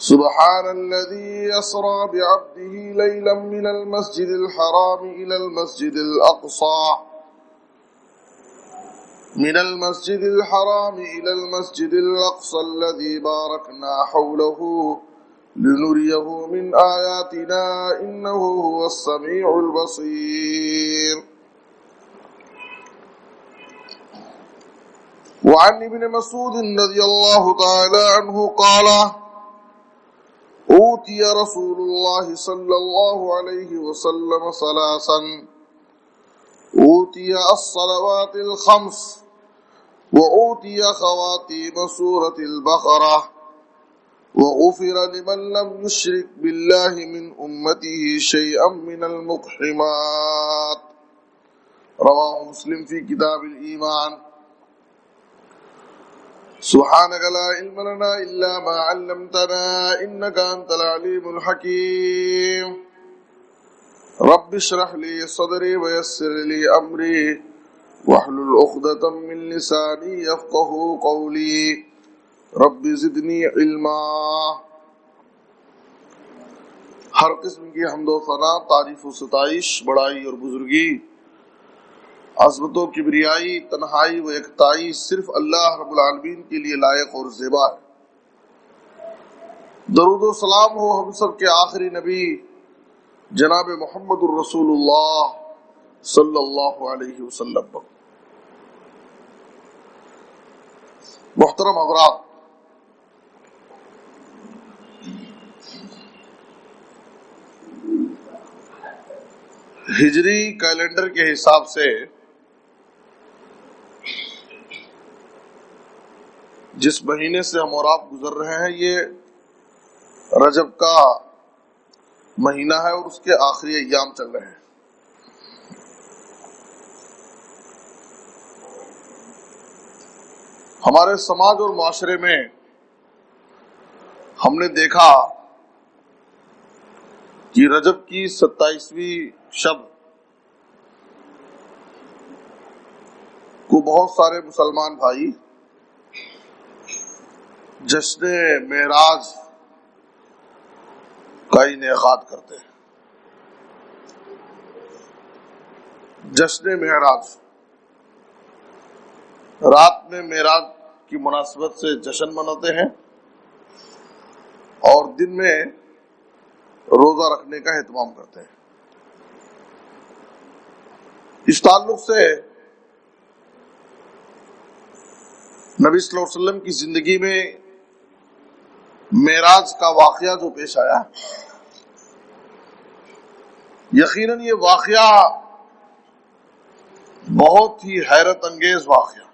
سبحان الذي أسرى بعبده ليلا من المسجد الحرام إلى المسجد الأقصى الذي باركنا حوله لنريه من آياتنا إنه هو السميع البصير. وعن ابن مسعود رضي الله تعالى عنه قال: أوتي رسول الله صلى الله عليه وسلم ثلاثا: أوتي الصلوات الخمس، وأوتي خواتيم سورة البقرة، وغفر لمن لم يشرك بالله من أمته شيئا من المقحمات. رواه مسلم في كتاب الإيمان. سبحانك لا علم لنا إلا ما علمتنا إنك أنت العليم الحكيم. رب اشرح لي صدري ويسر لي أمري واحلل عقدة من لساني يفقهوا قولي. رب زدني علما. ہر قسم کی حمد و ثنا، تعریف و ستائش، بڑائی اور بزرگی، عظمت و کبریائی، تنہائی و یکتائی صرف اللہ رب العالمین کے لیے لائق اور زیبا ہے۔ درود و سلام ہو ہم سب کے آخری نبی جناب محمد الرسول اللہ صلی اللہ علیہ وسلم پر۔ محترم حضرات، ہجری کیلنڈر کے حساب سے جس مہینے سے ہم اور آپ گزر رہے ہیں یہ رجب کا مہینہ ہے اور اس کے آخری ایام چل رہے ہیں۔ ہمارے سماج اور معاشرے میں ہم نے دیکھا کہ رجب کی 27ویں شب کو بہت سارے مسلمان بھائی جشن معراج کا انعقاد کرتے ہیں۔ جشن معراج، رات میں معراج کی مناسبت سے جشن مناتے ہیں اور دن میں روزہ رکھنے کا اہتمام کرتے ہیں۔ اس تعلق سے نبی صلی اللہ علیہ وسلم کی زندگی میں معراج کا واقعہ جو پیش آیا، یقیناً یہ واقعہ بہت ہی حیرت انگیز واقعہ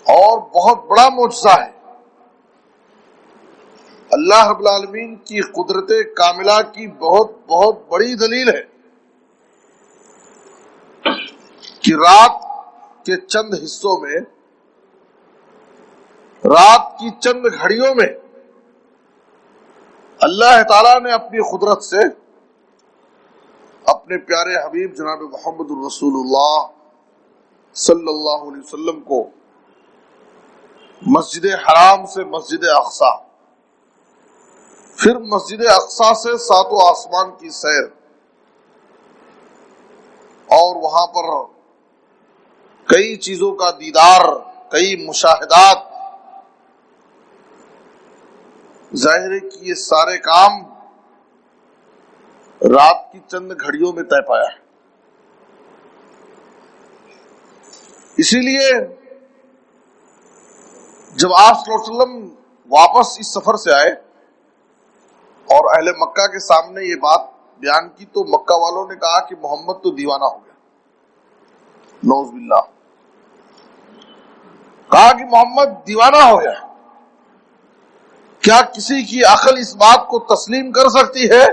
اور بہت بڑا معجزہ ہے۔ اللہ رب العالمین کی قدرت کاملہ کی بہت بہت بڑی دلیل ہے کہ رات کے چند حصوں میں، رات کی چند گھڑیوں میں اللہ تعالیٰ نے اپنی قدرت سے اپنے پیارے حبیب جناب محمد الرسول اللہ صلی اللہ علیہ وسلم کو مسجد حرام سے مسجد اقصی، پھر مسجد اقصی سے ساتوں آسمان کی سیر، اور وہاں پر کئی چیزوں کا دیدار، کئی مشاہدات، ظاہر ہے کہ یہ سارے کام رات کی چند گھڑیوں میں طے پایا ہے۔ اسی لیے جب آپ صلی اللہ علیہ وسلم واپس اس سفر سے آئے اور اہل مکہ کے سامنے یہ بات بیان کی تو مکہ والوں نے کہا کہ محمد تو دیوانہ ہو گیا، نعوذ باللہ، کہا کہ محمد دیوانہ ہو گیا۔ کیا کسی کی عقل اس بات کو تسلیم کر سکتی ہے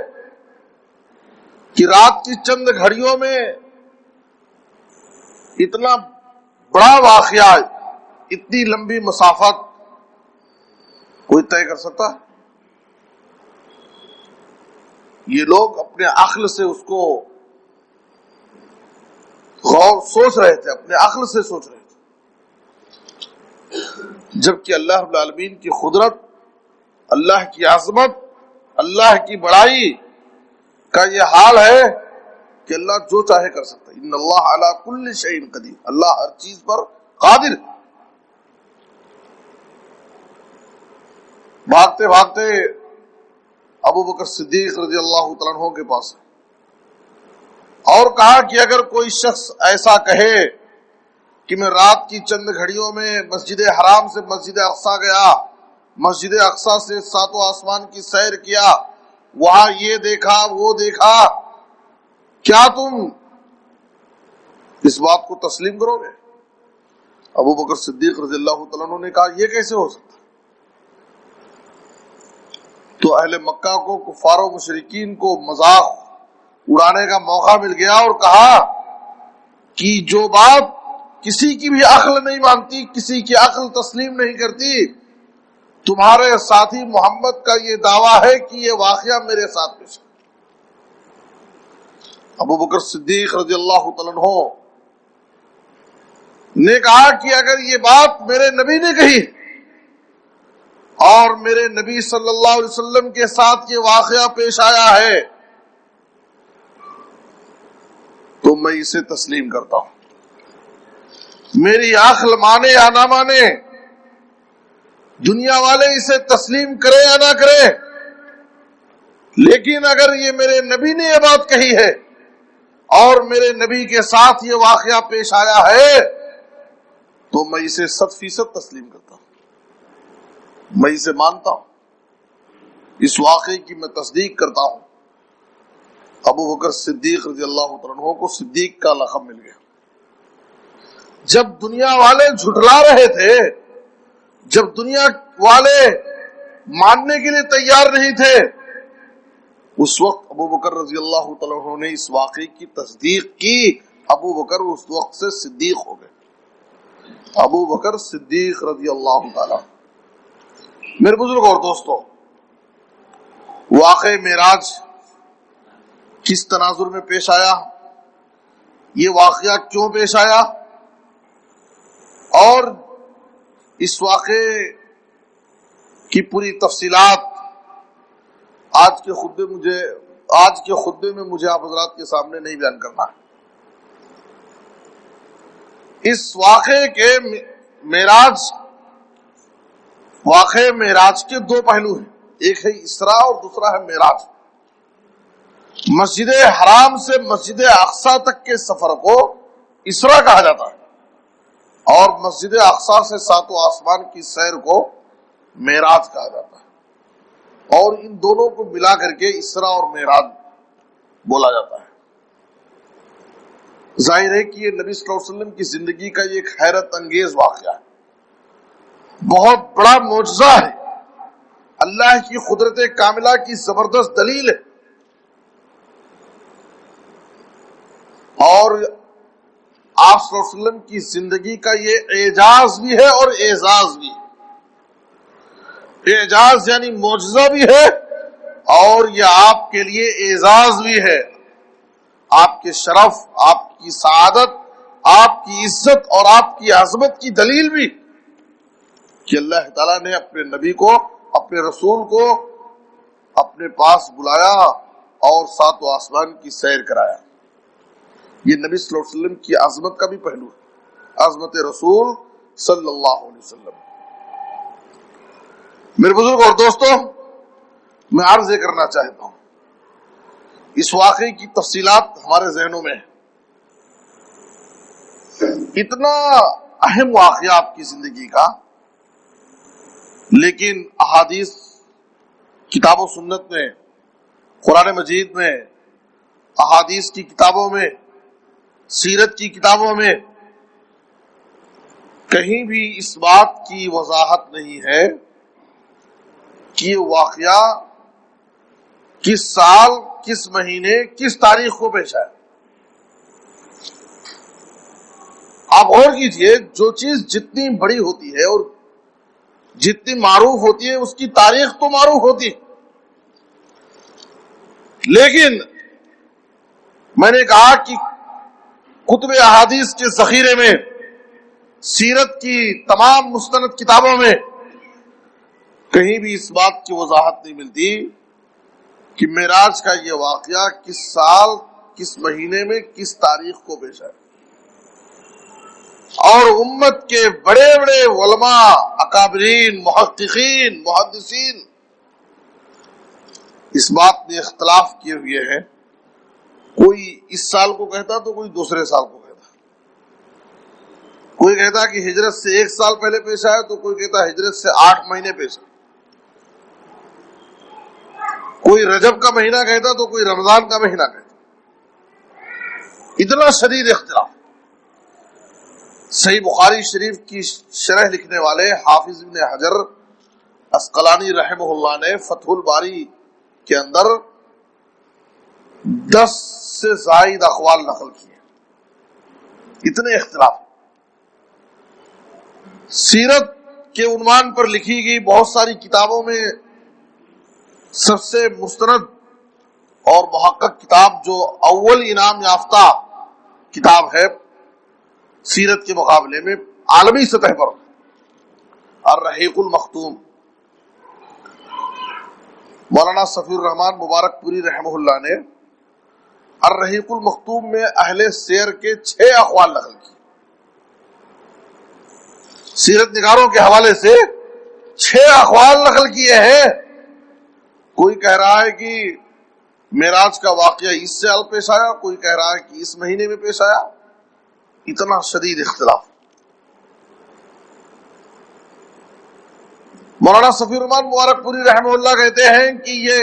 کہ رات کی چند گھڑیوں میں اتنا بڑا واقعہ، اتنی لمبی مسافت کوئی طے کر سکتا؟ یہ لوگ اپنے عقل سے اس کو غور سوچ رہے تھے، اپنے عقل سے سوچ رہے تھے۔ جبکہ اللہ رب العالمین کی قدرت، اللہ کی عظمت، اللہ کی بڑائی کا یہ حال ہے کہ اللہ جو چاہے کر سکتا ہے۔ ان اللہ علی کل شیء قدیر، اللہ ہر چیز پر قادر۔ بھاگتے بھاگتے ابو بکر صدیق رضی اللہ تعالیٰ عنہ کے پاس اور کہا کہ اگر کوئی شخص ایسا کہے کہ میں رات کی چند گھڑیوں میں مسجد حرام سے مسجد اقصی گیا، مسجد اقصی سے ساتوں آسمان کی سیر کیا، وہاں یہ دیکھا وہ دیکھا، کیا تم اس بات کو تسلیم کرو گے؟ ابو بکر صدیق رضی اللہ تعالیٰ عنہ نے کہا یہ کیسے ہو سکتا؟ تو اہل مکہ کو، کفار و مشرکین کو مذاق اڑانے کا موقع مل گیا اور کہا کہ جو بات کسی کی بھی عقل نہیں مانتی، کسی کی عقل تسلیم نہیں کرتی، تمہارے ساتھی محمد کا یہ دعویٰ ہے کہ یہ واقعہ میرے ساتھ پیش ہے۔ ابو بکر صدیق رضی اللہ تعالیٰ عنہ نے کہا کہ اگر یہ بات میرے نبی نے کہی اور میرے نبی صلی اللہ علیہ وسلم کے ساتھ یہ واقعہ پیش آیا ہے تو میں اسے تسلیم کرتا ہوں، میری عقل مانے یا نہ مانے، دنیا والے اسے تسلیم کرے یا نہ کرے، لیکن اگر یہ میرے نبی نے یہ بات کہی ہے اور میرے نبی کے ساتھ یہ واقعہ پیش آیا ہے تو میں اسے 100% تسلیم کرتا ہوں، میں اسے مانتا ہوں، اس واقعے کی میں تصدیق کرتا ہوں۔ ابو بکر صدیق رضی اللہ تعالیٰ عنہ کو صدیق کا لقب مل گیا۔ جب دنیا والے جھٹلا رہے تھے، جب دنیا والے ماننے کے لیے تیار نہیں تھے، اس وقت ابو بکر رضی اللہ تعالیٰ عنہ نے اس واقعے کی تصدیق کی۔ ابو بکر اس وقت سے صدیق ہو گئے، ابو بکر صدیق رضی اللہ تعالیٰ۔ میرے بزرگ اور دوستو، واقعہ معراج کس تناظر میں پیش آیا، یہ واقعہ کیوں پیش آیا، اور اس واقعے کی پوری تفصیلات آج کے خطبے میں مجھے آپ حضرات کے سامنے نہیں بیان کرنا ہے۔ اس واقعے کے معراج کے دو پہلو ہیں، ایک ہے اسراء اور دوسرا ہے معراج۔ مسجد حرام سے مسجد اقصی تک کے سفر کو اسراء کہا جاتا ہے اور مسجد اقصی سے ساتوں آسمان کی سیر کو معراج کہا جاتا ہے، اور ان دونوں کو ملا کر کے اسراء اور معراج بولا جاتا ہے۔ ظاہر ہے کہ یہ نبی صلی اللہ علیہ وسلم کی زندگی کا ایک حیرت انگیز واقعہ ہے، بہت بڑا معجزہ ہے، اللہ کی قدرت کاملہ کی زبردست دلیل ہے، اور آپ صلی اللہ علیہ وسلم کی زندگی کا یہ اعجاز بھی ہے اور اعزاز بھی ہے۔ اعجاز یعنی معجزہ بھی ہے اور یہ آپ کے لیے اعزاز بھی ہے، آپ کے شرف، آپ کی سعادت، آپ کی عزت اور آپ کی عظمت کی دلیل بھی کہ اللہ تعالیٰ نے اپنے نبی کو، اپنے رسول کو اپنے پاس بلایا اور ساتوں آسمان کی سیر کرایا۔ یہ نبی صلی اللہ علیہ وسلم کی عظمت کا بھی پہلو ہے، عظمت رسول صلی اللہ علیہ وسلم۔ میرے بزرگ اور دوستو، میں عرض یہ کرنا چاہتا ہوں، اس واقعے کی تفصیلات ہمارے ذہنوں میں ہیں، اتنا اہم واقعہ آپ کی زندگی کا، لیکن احادیث، کتاب و سنت میں، قرآن مجید میں، احادیث کی کتابوں میں، سیرت کی کتابوں میں کہیں بھی اس بات کی وضاحت نہیں ہے کہ یہ واقعہ کس سال، کس مہینے، کس تاریخ کو پیش آیا۔ آپ غور کیجئے، جو چیز جتنی بڑی ہوتی ہے اور جتنی معروف ہوتی ہے اس کی تاریخ تو معروف ہوتی ہے، لیکن میں نے کہا کہ کتب احادیث کے ذخیرے میں سیرت کی تمام مستند کتابوں میں کہیں بھی اس بات کی وضاحت نہیں ملتی کہ معراج کا یہ واقعہ کس سال، کس مہینے میں، کس تاریخ کو پیش آیا۔ اور امت کے بڑے بڑے علماء، اکابرین، محققین، محدثین اس بات میں اختلاف کیے ہوئے ہیں۔ کوئی اس سال کو کہتا تو کوئی دوسرے سال کو کہتا، کوئی کہتا کہ ہجرت سے 1 سال پہلے پیش آیا تو کوئی کہتا ہجرت سے 8 مہینے پیش آیا، کوئی رجب کا مہینہ کہتا تو کوئی رمضان کا مہینہ کہتا۔ اتنا شدید اختلاف۔ صحیح بخاری شریف کی شرح لکھنے والے حافظ ابن حجر عسقلانی رحمہ اللہ نے فتح الباری کے اندر 10 سے زائد اقوال نقل کیے۔ اتنے اختلاف۔ سیرت کے عنوان پر لکھی گئی بہت ساری کتابوں میں سب سے مستند اور محقق کتاب جو اول انعام یافتہ کتاب ہے سیرت کے مقابلے میں عالمی سطح پر، الرحیق المختوم، مولانا صفی الرحمان مبارک پوری رحمہ اللہ نے الرحیق المختوم میں اہل سیر کے 6 اقوال نقل کیے۔ سیرت نگاروں کے حوالے سے 6 اقوال نقل کیے ہیں۔ کوئی کہہ رہا ہے کہ معراج کا واقعہ اس سال پیش آیا، کوئی کہہ رہا ہے کہ اس مہینے میں پیش آیا۔ اتنا شدید اختلاف۔ مولانا صفی الرحمان مبارک پوری رحمہ اللہ کہتے ہیں کہ یہ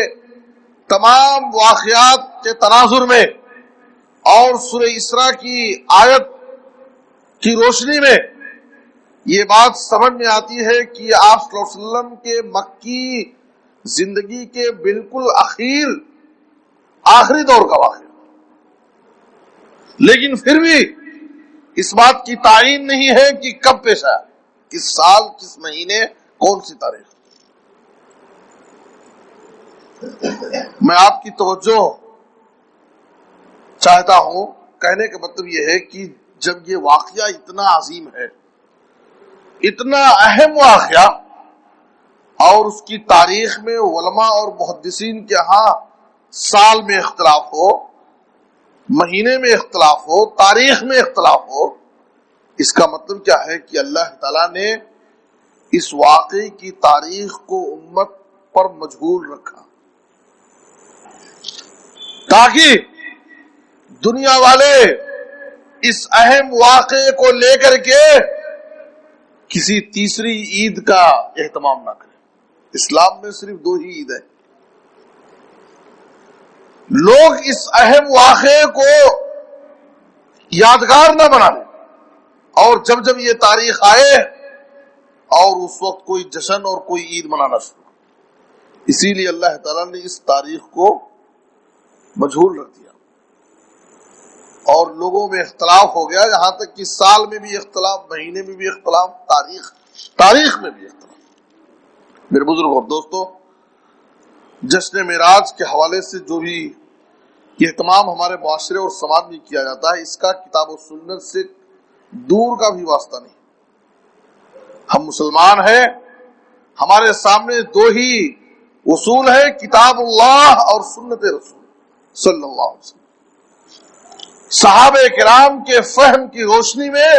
تمام واقعات کے تناظر میں اور سورہ اسراء کی آیت کی روشنی میں یہ بات سمجھ میں آتی ہے کہ آپ صلی اللہ علیہ وسلم کے مکی زندگی کے بالکل آخری دور کا واقعہ، لیکن پھر بھی اس بات کی تعین نہیں ہے کہ کب پیش آیا، کس سال، کس مہینے، کون سی تاریخ۔ میں آپ کی توجہ چاہتا ہوں، کہنے کا مطلب یہ ہے کہ جب یہ واقعہ اتنا عظیم ہے، اتنا اہم واقعہ، اور اس کی تاریخ میں علماء اور محدثین کے ہاں سال میں اختلاف ہو، مہینے میں اختلاف ہو، تاریخ میں اختلاف ہو، اس کا مطلب کیا ہے کہ اللہ تعالیٰ نے اس واقعے کی تاریخ کو امت پر مجہول رکھا تاکہ دنیا والے اس اہم واقعے کو لے کر کے کسی تیسری عید کا اہتمام نہ کریں۔ اسلام میں صرف 2 ہی عید ہے۔ لوگ اس اہم واقعے کو یادگار نہ بنا لیں، اور جب جب یہ تاریخ آئے اور اس وقت کوئی جشن اور کوئی عید منانا شروع۔ اسی لیے اللہ تعالیٰ نے اس تاریخ کو مجہول رکھ دیا، اور لوگوں میں اختلاف ہو گیا، یہاں تک کہ سال میں بھی اختلاف، مہینے میں بھی اختلاف، تاریخ میں بھی اختلاف۔ میرے بزرگ اور دوستو، جشن معراج کے حوالے سے جو بھی یہ اہتمام ہمارے معاشرے اور سماج میں کیا جاتا ہے، اس کا کتاب و سنت سے دور کا بھی واسطہ نہیں۔ ہم مسلمان ہیں، ہمارے سامنے 2 ہی اصول ہے، کتاب اللہ اور سنت رسول صلی اللہ علیہ وسلم۔ صحابہ کرام کے فہم کی روشنی میں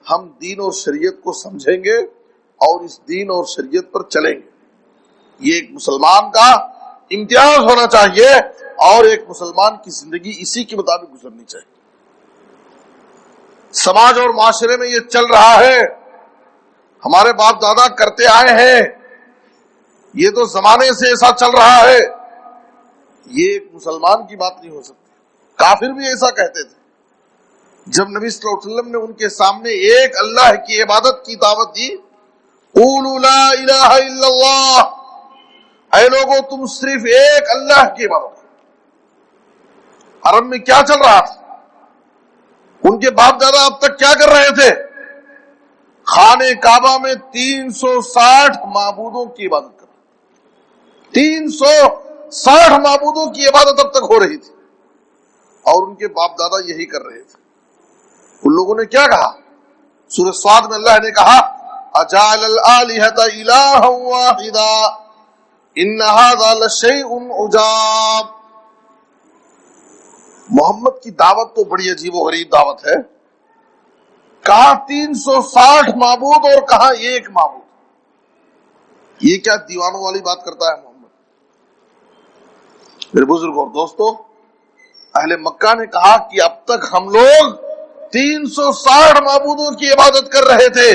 ہم دین اور شریعت کو سمجھیں گے اور اس دین اور شریعت پر چلیں گے۔ یہ ایک مسلمان کا امتیاز ہونا چاہیے، اور ایک مسلمان کی زندگی اسی کے مطابق گزرنی چاہیے۔ سماج اور معاشرے میں یہ چل رہا ہے، ہمارے باپ دادا کرتے آئے ہیں، یہ تو زمانے سے ایسا چل رہا ہے، یہ ایک مسلمان کی بات نہیں ہو سکتی۔ کافر بھی ایسا کہتے تھے۔ جب نبی صلی اللہ علیہ وسلم نے ان کے سامنے ایک اللہ کی عبادت کی دعوت دی، قولوا لا الہ الا اللہ، اے لوگوں تم صرف ایک اللہ کی عبادت۔ عرب میں کیا چل رہا تھا؟ ان کے باپ دادا اب تک کیا کر رہے تھے؟ خانہ کعبہ میں 360 معبودوں کی عبادت کر رہے، 360 معبودوں کی عبادت اب تک ہو رہی تھی، اور ان کے باپ دادا یہی کر رہے تھے۔ ان لوگوں نے کیا کہا؟ سورہ صاد میں اللہ نے کہا اجعل الآلہۃ الہا واحدا ان ھذا لشیء عجاب. محمد کی دعوت تو بڑی عجیب و غریب دعوت ہے. کہاں 360 معبود اور کہاں ایک معبود. یہ کیا دیوانوں والی بات کرتا ہے محمد. میرے بزرگ اور دوستو، اہل مکہ نے کہا کہ اب تک ہم لوگ 360 معبودوں کی عبادت کر رہے تھے،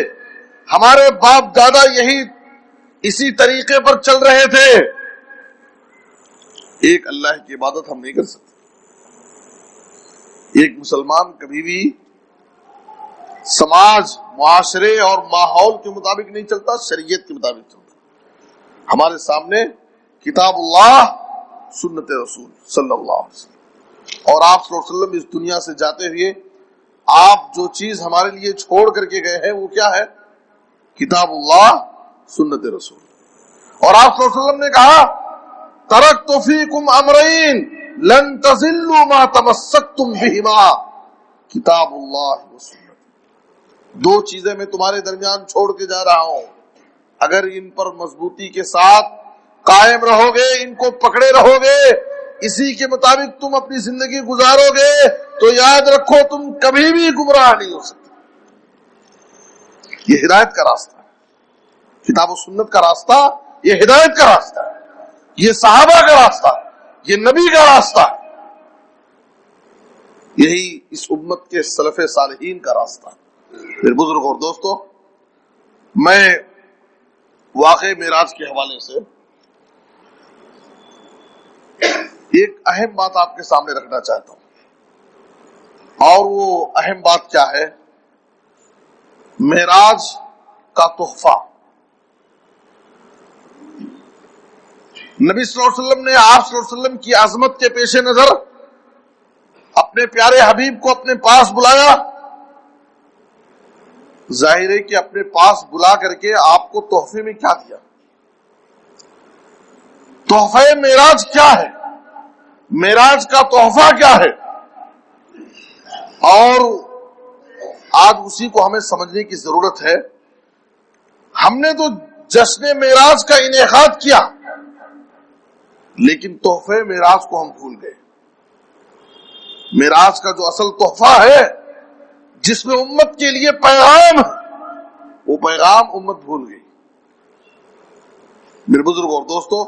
ہمارے باپ دادا یہی اسی طریقے پر چل رہے تھے، ایک اللہ کی عبادت ہم نہیں کر سکتے. ایک مسلمان کبھی بھی سماج، معاشرے اور ماحول کے مطابق نہیں چلتا، شریعت کے مطابق چلتا. ہمارے سامنے کتاب اللہ، سنت رسول صلی اللہ علیہ وسلم، اور آپ صلی اللہ علیہ وسلم اس دنیا سے جاتے ہوئے آپ جو چیز ہمارے لیے چھوڑ کر کے گئے ہیں وہ کیا ہے؟ کتاب اللہ، سنت رسول. اور آپ صلی اللہ علیہ وسلم نے کہا ترکت فیکم امرین لن تضلوا ما تمسکتم بہما کتاب اللہ و سنت. دو چیزیں میں تمہارے درمیان چھوڑ کے جا رہا ہوں، اگر ان پر مضبوطی کے ساتھ قائم رہو گے، ان کو پکڑے رہو گے، اسی کے مطابق تم اپنی زندگی گزارو گے تو یاد رکھو تم کبھی بھی گمراہ نہیں ہو سکتے. یہ ہدایت کا راستہ ہے، کتاب و سنت کا راستہ، یہ ہدایت کا راستہ ہے، یہ صحابہ کا راستہ، یہ نبی کا راستہ، یہی اس امت کے سلف صالحین کا راستہ. میرے بزرگ اور دوستو، میں واقعہ معراج کے حوالے سے ایک اہم بات آپ کے سامنے رکھنا چاہتا ہوں، اور وہ اہم بات کیا ہے؟ معراج کا تحفہ. نبی صلی اللہ علیہ وسلم نے آپ صلی اللہ علیہ وسلم کی عظمت کے پیش نظر اپنے پیارے حبیب کو اپنے پاس بلایا. ظاہر ہے کہ اپنے پاس بلا کر کے آپ کو تحفے میں کیا دیا؟ تحفہ معراج کیا ہے؟ معراج کا تحفہ کیا ہے؟ اور آج اسی کو ہمیں سمجھنے کی ضرورت ہے. ہم نے تو جشن معراج کا انعقاد کیا، لیکن تحفے معراج کو ہم بھول گئے. معراج کا جو اصل تحفہ ہے، جس میں امت کے لیے پیغام ہے، وہ پیغام امت بھول گئی. میرے بزرگ اور دوستو،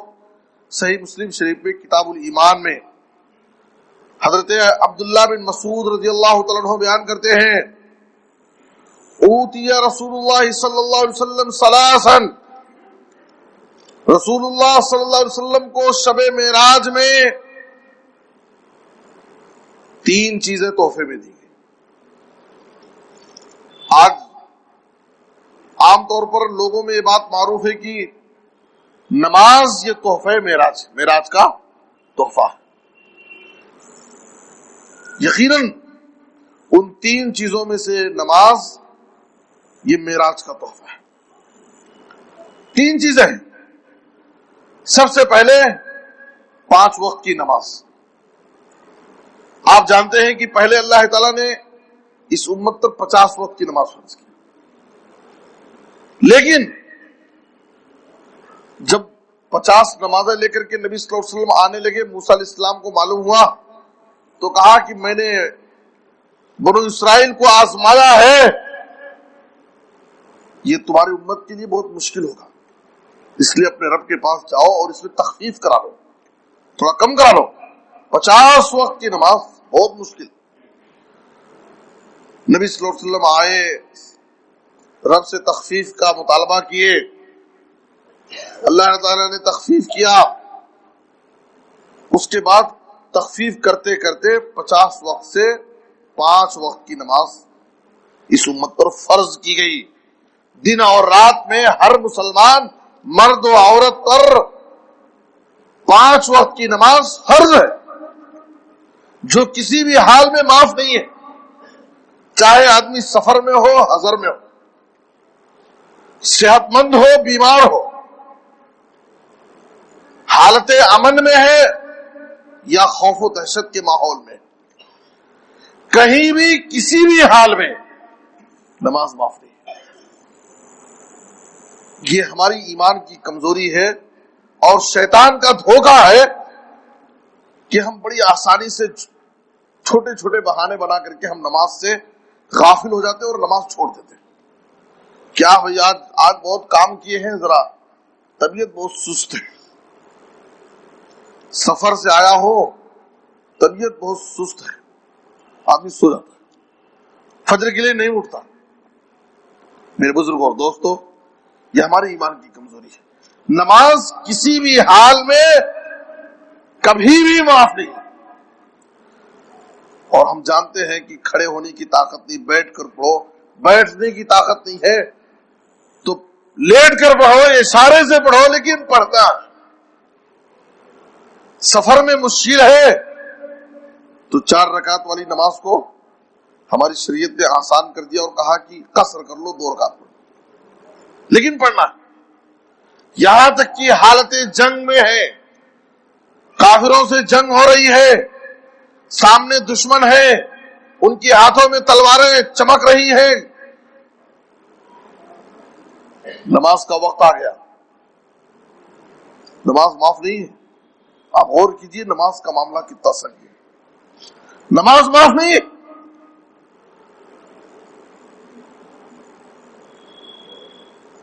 صحیح مسلم شریف میں کتاب الایمان میں حضرت عبداللہ بن مسعود رضی اللہ تعالیٰ عنہ بیان کرتے ہیں اوتی رسول اللہ صلی اللہ علیہ وسلم ثلاثا. رسول اللہ صلی اللہ علیہ وسلم کو شب معراج میں 3 چیزیں تحفے میں دی گئی. آج عام طور پر لوگوں میں یہ بات معروف ہے کہ نماز یہ تحفہ معراج کا تحفہ ہے. یقیناً ان 3 چیزوں میں سے نماز یہ معراج کا تحفہ ہے. 3 چیزیں ہیں. سب سے پہلے 5 وقت کی نماز. آپ جانتے ہیں کہ پہلے اللہ تعالیٰ نے اس امت پر 50 وقت کی نماز فرض کی، لیکن جب 50 نمازیں لے کر کے نبی صلی اللہ علیہ وسلم آنے لگے، موسیٰ علیہ السلام کو معلوم ہوا تو کہا کہ میں نے بنو اسرائیل کو آزمایا ہے، یہ تمہاری امت کے لیے بہت مشکل ہوگا، اس لیے اپنے رب کے پاس جاؤ اور اس میں تخفیف کرا لو، تھوڑا کم کرا لو. 50 وقت کی نماز بہت مشکل. نبی صلی اللہ علیہ وسلم آئے، رب سے تخفیف کا مطالبہ کیے، اللہ تعالیٰ نے تخفیف کیا. اس کے بعد تخفیف کرتے کرتے 50 وقت سے 5 وقت کی نماز اس امت پر فرض کی گئی. دن اور رات میں ہر مسلمان مرد و عورت پر 5 وقت کی نماز فرض ہے، جو کسی بھی حال میں معاف نہیں ہے، چاہے آدمی سفر میں ہو، حضر میں ہو، صحت مند ہو، بیمار ہو، حالت امن میں ہے یا خوف و دہشت کے ماحول میں، کہیں بھی کسی بھی حال میں نماز معاف نہیں. یہ ہماری ایمان کی کمزوری ہے اور شیطان کا دھوکہ ہے کہ ہم بڑی آسانی سے چھوٹے چھوٹے بہانے بنا کر کے ہم نماز سے غافل ہو جاتے ہیں اور نماز چھوڑ دیتے ہیں. کیا بھائی آج بہت کام کیے ہیں، ذرا طبیعت بہت سست ہے، سفر سے آیا ہو طبیعت بہت سست ہے، آدمی سو جاتا ہے، فجر کے لیے نہیں اٹھتا. میرے بزرگ اور دوستو، یہ ہمارے ایمان کی کمزوری ہے. نماز کسی بھی حال میں کبھی بھی معاف نہیں. اور ہم جانتے ہیں کہ کھڑے ہونے کی طاقت نہیں، بیٹھ کر پڑھو، بیٹھنے کی طاقت نہیں ہے تو لیٹ کر پڑھو، اشارے سے پڑھو، لیکن پڑھتا. سفر میں مشکل ہے تو 4 رکعت والی نماز کو ہماری شریعت نے آسان کر دیا اور کہا کہ قصر کر لو، 2 رکعت پڑھو، لیکن پڑھنا. یہاں تک کہ حالت جنگ میں ہے، کافروں سے جنگ ہو رہی ہے، سامنے دشمن ہے، ان کے ہاتھوں میں تلواریں چمک رہی ہیں، نماز کا وقت آ گیا، نماز معاف نہیں ہے. آپ غور کیجئے نماز کا معاملہ کتنا صحیح ہے. نماز معاف نہیں ہے.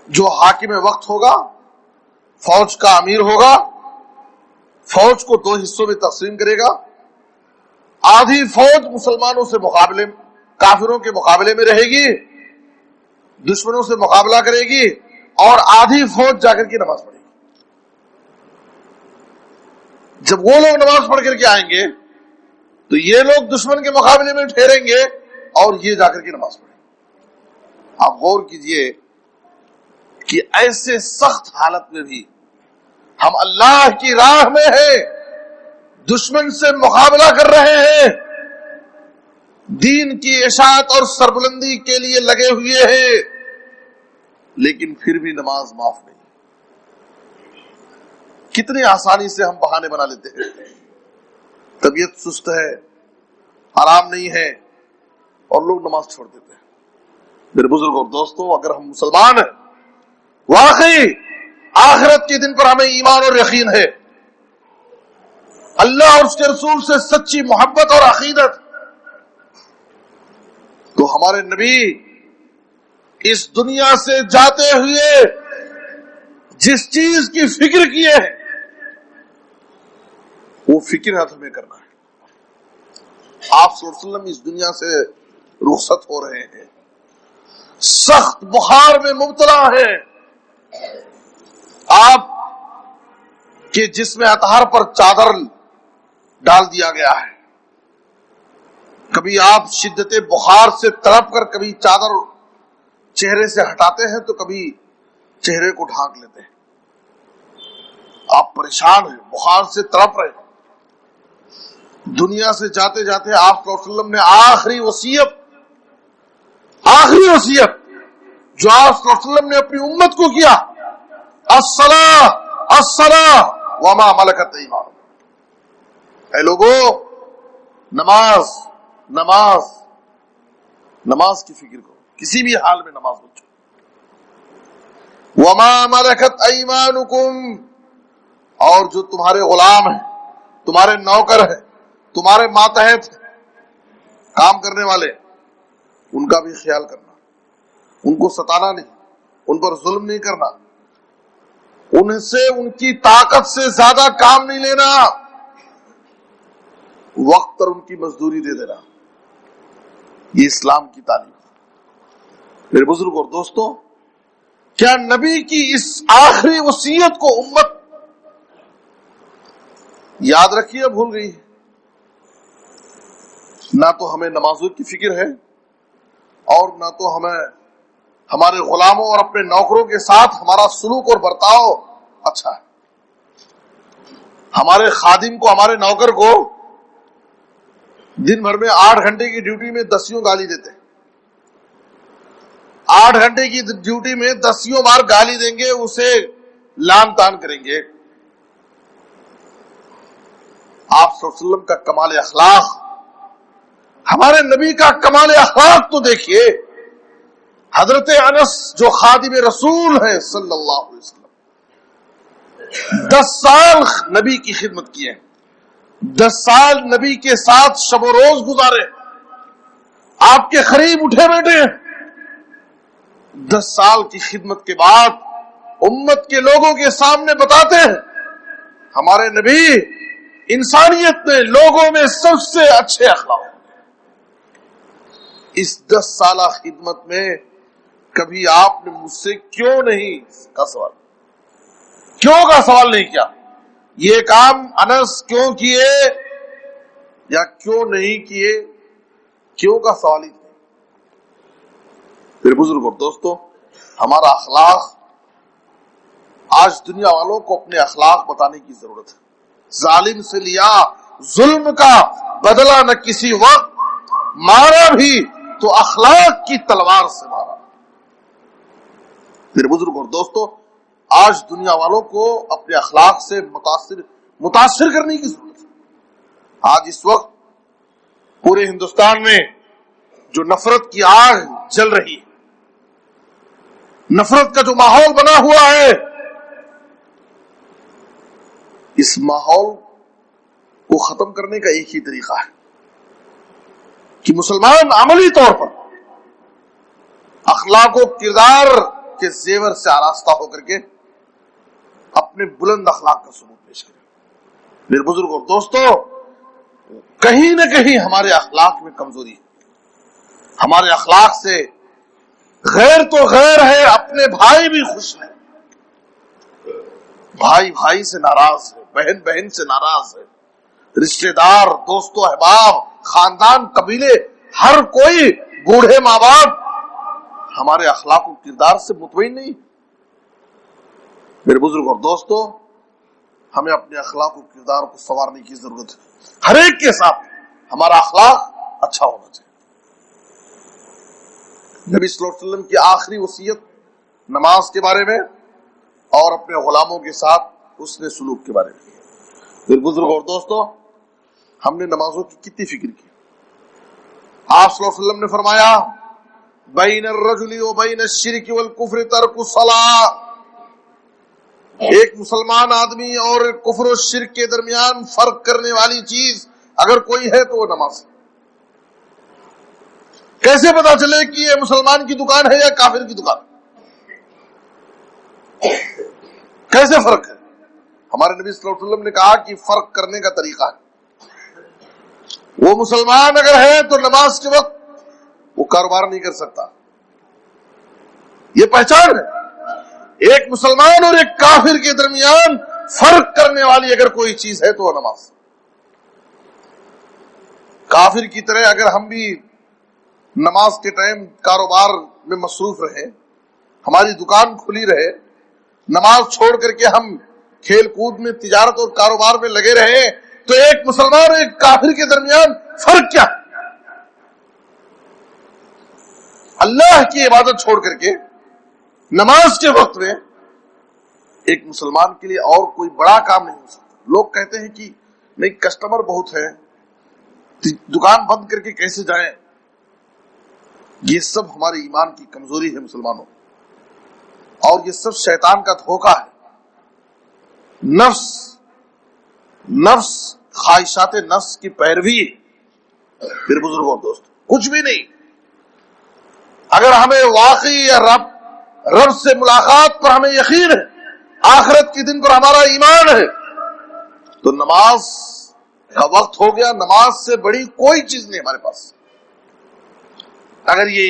جو حاکم وقت ہوگا، فوج کا امیر ہوگا، فوج کو 2 حصوں میں تقسیم کرے گا. آدھی فوج مسلمانوں سے مقابلے، کافروں کے مقابلے میں رہے گی، دشمنوں سے مقابلہ کرے گی، اور آدھی فوج جا کر کے نماز پڑھے گی. جب وہ لوگ نماز پڑھ کر کے آئیں گے تو یہ لوگ دشمن کے مقابلے میں ٹھہریں گے اور یہ جا کر کے نماز پڑھیں گے. آپ غور کیجئے کہ ایسے سخت حالت میں بھی ہم اللہ کی راہ میں ہیں، دشمن سے مقابلہ کر رہے ہیں، دین کی اشاعت اور سربلندی کے لیے لگے ہوئے ہیں، لیکن پھر بھی نماز معاف نہیں. کتنی آسانی سے ہم بہانے بنا لیتے ہیں. طبیعت سست ہے، آرام نہیں ہے، اور لوگ نماز چھوڑ دیتے ہیں. میرے بزرگ اور دوستو، اگر ہم مسلمان ہیں، واقعی آخرت کے دن پر ہمیں ایمان اور یقین ہے، اللہ اور اس کے رسول سے سچی محبت اور عقیدت، تو ہمارے نبی اس دنیا سے جاتے ہوئے جس چیز کی فکر کیے ہیں وہ فکر ہمیں کرنا ہے. آپ صلی اللہ علیہ وسلم اس دنیا سے رخصت ہو رہے ہیں، سخت بخار میں مبتلا ہیں، آپ کے جسم اطہار پر چادر ڈال دیا گیا ہے. کبھی آپ شدت بخار سے تڑپ کر کبھی چادر چہرے سے ہٹاتے ہیں تو کبھی چہرے کو ڈھانک لیتے ہیں. آپ پریشان ہیں، بخار سے تڑپ رہے ہیں. دنیا سے جاتے جاتے آپ صلی اللہ علیہ وسلم نے آخری وصیت جو آپ صلی اللہ علیہ وسلم نے اپنی امت کو کیا، الصلاۃ وما ملکت ایمانکم. اے لوگوں، نماز کی فکر کرو، کسی بھی حال میں نماز مت چھوڑو. وما ملکت ایمانکم، اور جو تمہارے غلام ہیں، تمہارے نوکر ہیں، تمہارے ماتحت کام کرنے والے، ان کا بھی خیال کرنا، ان کو ستانا نہیں، ان پر ظلم نہیں کرنا، ان سے ان کی طاقت سے زیادہ کام نہیں لینا، وقت پر ان کی مزدوری دے دینا. یہ اسلام کی تعلیم. میرے بزرگ اور دوستو، کیا نبی کی اس آخری وصیت کو امت یاد رکھی یا بھول گئی؟ نہ تو ہمیں نمازوں کی فکر ہے اور نہ تو ہمیں ہمارے غلاموں اور اپنے نوکروں کے ساتھ ہمارا سلوک اور برتاؤ اچھا ہے. ہمارے خادم کو، ہمارے نوکر کو دن بھر میں 8 گھنٹے کی ڈیوٹی میں 10 گالی دیتے ہیں. 8 گھنٹے کی ڈیوٹی میں 10 بار گالی دیں گے، اسے لان تان کریں گے. آپ صلی اللہ علیہ وسلم کا کمال اخلاق، ہمارے نبی کا کمال اخلاق تو دیکھیے. حضرت انس جو خادم رسول ہیں صلی اللہ علیہ وسلم، 10 سال نبی کی خدمت کی ہے، 10 سال نبی کے ساتھ شب و روز گزارے، آپ کے قریب اٹھے بیٹھے ہیں، 10 سال کی خدمت کے بعد امت کے لوگوں کے سامنے بتاتے ہیں ہمارے نبی انسانیت میں لوگوں میں سب سے اچھے اخلاق ہیں۔ اس 10 سالہ خدمت میں کبھی آپ نے مجھ سے کیوں نہیں کا سوال نہیں کیا، یہ کام انس کیوں کیے یا کیوں نہیں کیے، کیوں کا سوال ہی نہیں۔ پھر بزرگ اور دوستو، ہمارا اخلاق، آج دنیا والوں کو اپنے اخلاق بتانے کی ضرورت ہے۔ ظالم سے لیا ظلم کا بدلہ نہ کسی وقت، مارا بھی تو اخلاق کی تلوار سے مارا۔ پھر بزرگ اور دوستو، آج دنیا والوں کو اپنے اخلاق سے متاثر کرنے کی ضرورت ہے۔ آج اس وقت پورے ہندوستان میں جو نفرت کی آگ جل رہی ہے، نفرت کا جو ماحول بنا ہوا ہے، اس ماحول کو ختم کرنے کا ایک ہی طریقہ ہے کہ مسلمان عملی طور پر اخلاق و کردار کے زیور سے آراستہ ہو کر کے اپنے بلند اخلاق کا ثبوت پیش کریں۔ میرے بزرگ اور دوستو، کہیں نہ کہیں ہمارے اخلاق میں کمزوری ہے، ہمارے اخلاق سے غیر تو غیر ہے، اپنے بھائی بھی خوش ہیں، بھائی بھائی سے ناراض ہے، بہن بہن سے ناراض ہے، رشتہ دار، دوست و احباب، خاندان، قبیلے، ہر کوئی، بوڑھے ماں باپ ہمارے اخلاق و کردار سے مطمئن نہیں۔ میرے بزرگ اور دوستو، ہمیں اپنے اخلاق و کردار کو سنوارنے کی ضرورت ہے۔ ہر ایک کے ساتھ ہمارا اخلاق اچھا ہونا چاہیے۔ نبی صلی اللہ علیہ وسلم کی آخری وصیت نماز کے بارے میں اور اپنے غلاموں کے ساتھ حسن سلوک کے بارے میں۔ میرے بزرگ اور دوستو، ہم نے نمازوں کی کتنی فکر کی۔ آپ صلی اللہ علیہ وسلم نے فرمایا، بین الرجل و بین الشرک والکفر ترک الصلاۃ، ایک مسلمان آدمی اور کفر و شرک کے درمیان فرق کرنے والی چیز اگر کوئی ہے تو وہ نماز ہے۔ کیسے پتا چلے کہ یہ مسلمان کی دکان ہے یا کافر کی دکان؟ کیسے فرق ہے؟ ہمارے نبی صلی اللہ علیہ وسلم نے کہا کہ فرق کرنے کا طریقہ ہے، وہ مسلمان اگر ہے تو نماز کے وقت وہ کاروبار نہیں کر سکتا، یہ پہچان ہے۔ ایک مسلمان اور ایک کافر کے درمیان فرق کرنے والی اگر کوئی چیز ہے تو وہ نماز۔ کافر کی طرح اگر ہم بھی نماز کے ٹائم کاروبار میں مصروف رہے، ہماری دکان کھلی رہے، نماز چھوڑ کر کے ہم کھیل کود میں، تجارت اور کاروبار میں لگے رہے، تو ایک مسلمان اور ایک کافر کے درمیان فرق کیا؟ اللہ کی عبادت چھوڑ کر کے نماز کے وقت میں ایک مسلمان کے لیے اور کوئی بڑا کام نہیں ہو سکتا۔ لوگ کہتے ہیں کہ نہیں، کسٹمر بہت ہے، دکان بند کر کے کیسے جائیں؟ یہ سب ہمارے ایمان کی کمزوری ہے مسلمانوں، اور یہ سب شیطان کا دھوکہ ہے، نفس خواہشات نفس کی پیروی۔ پھر بزرگوں اور دوست، کچھ بھی نہیں۔ اگر ہمیں واقعی رب سے ملاقات پر ہمیں یقین ہے، آخرت کے دن پر ہمارا ایمان ہے، تو نماز کا وقت ہو گیا، نماز سے بڑی کوئی چیز نہیں ہمارے پاس۔ اگر یہ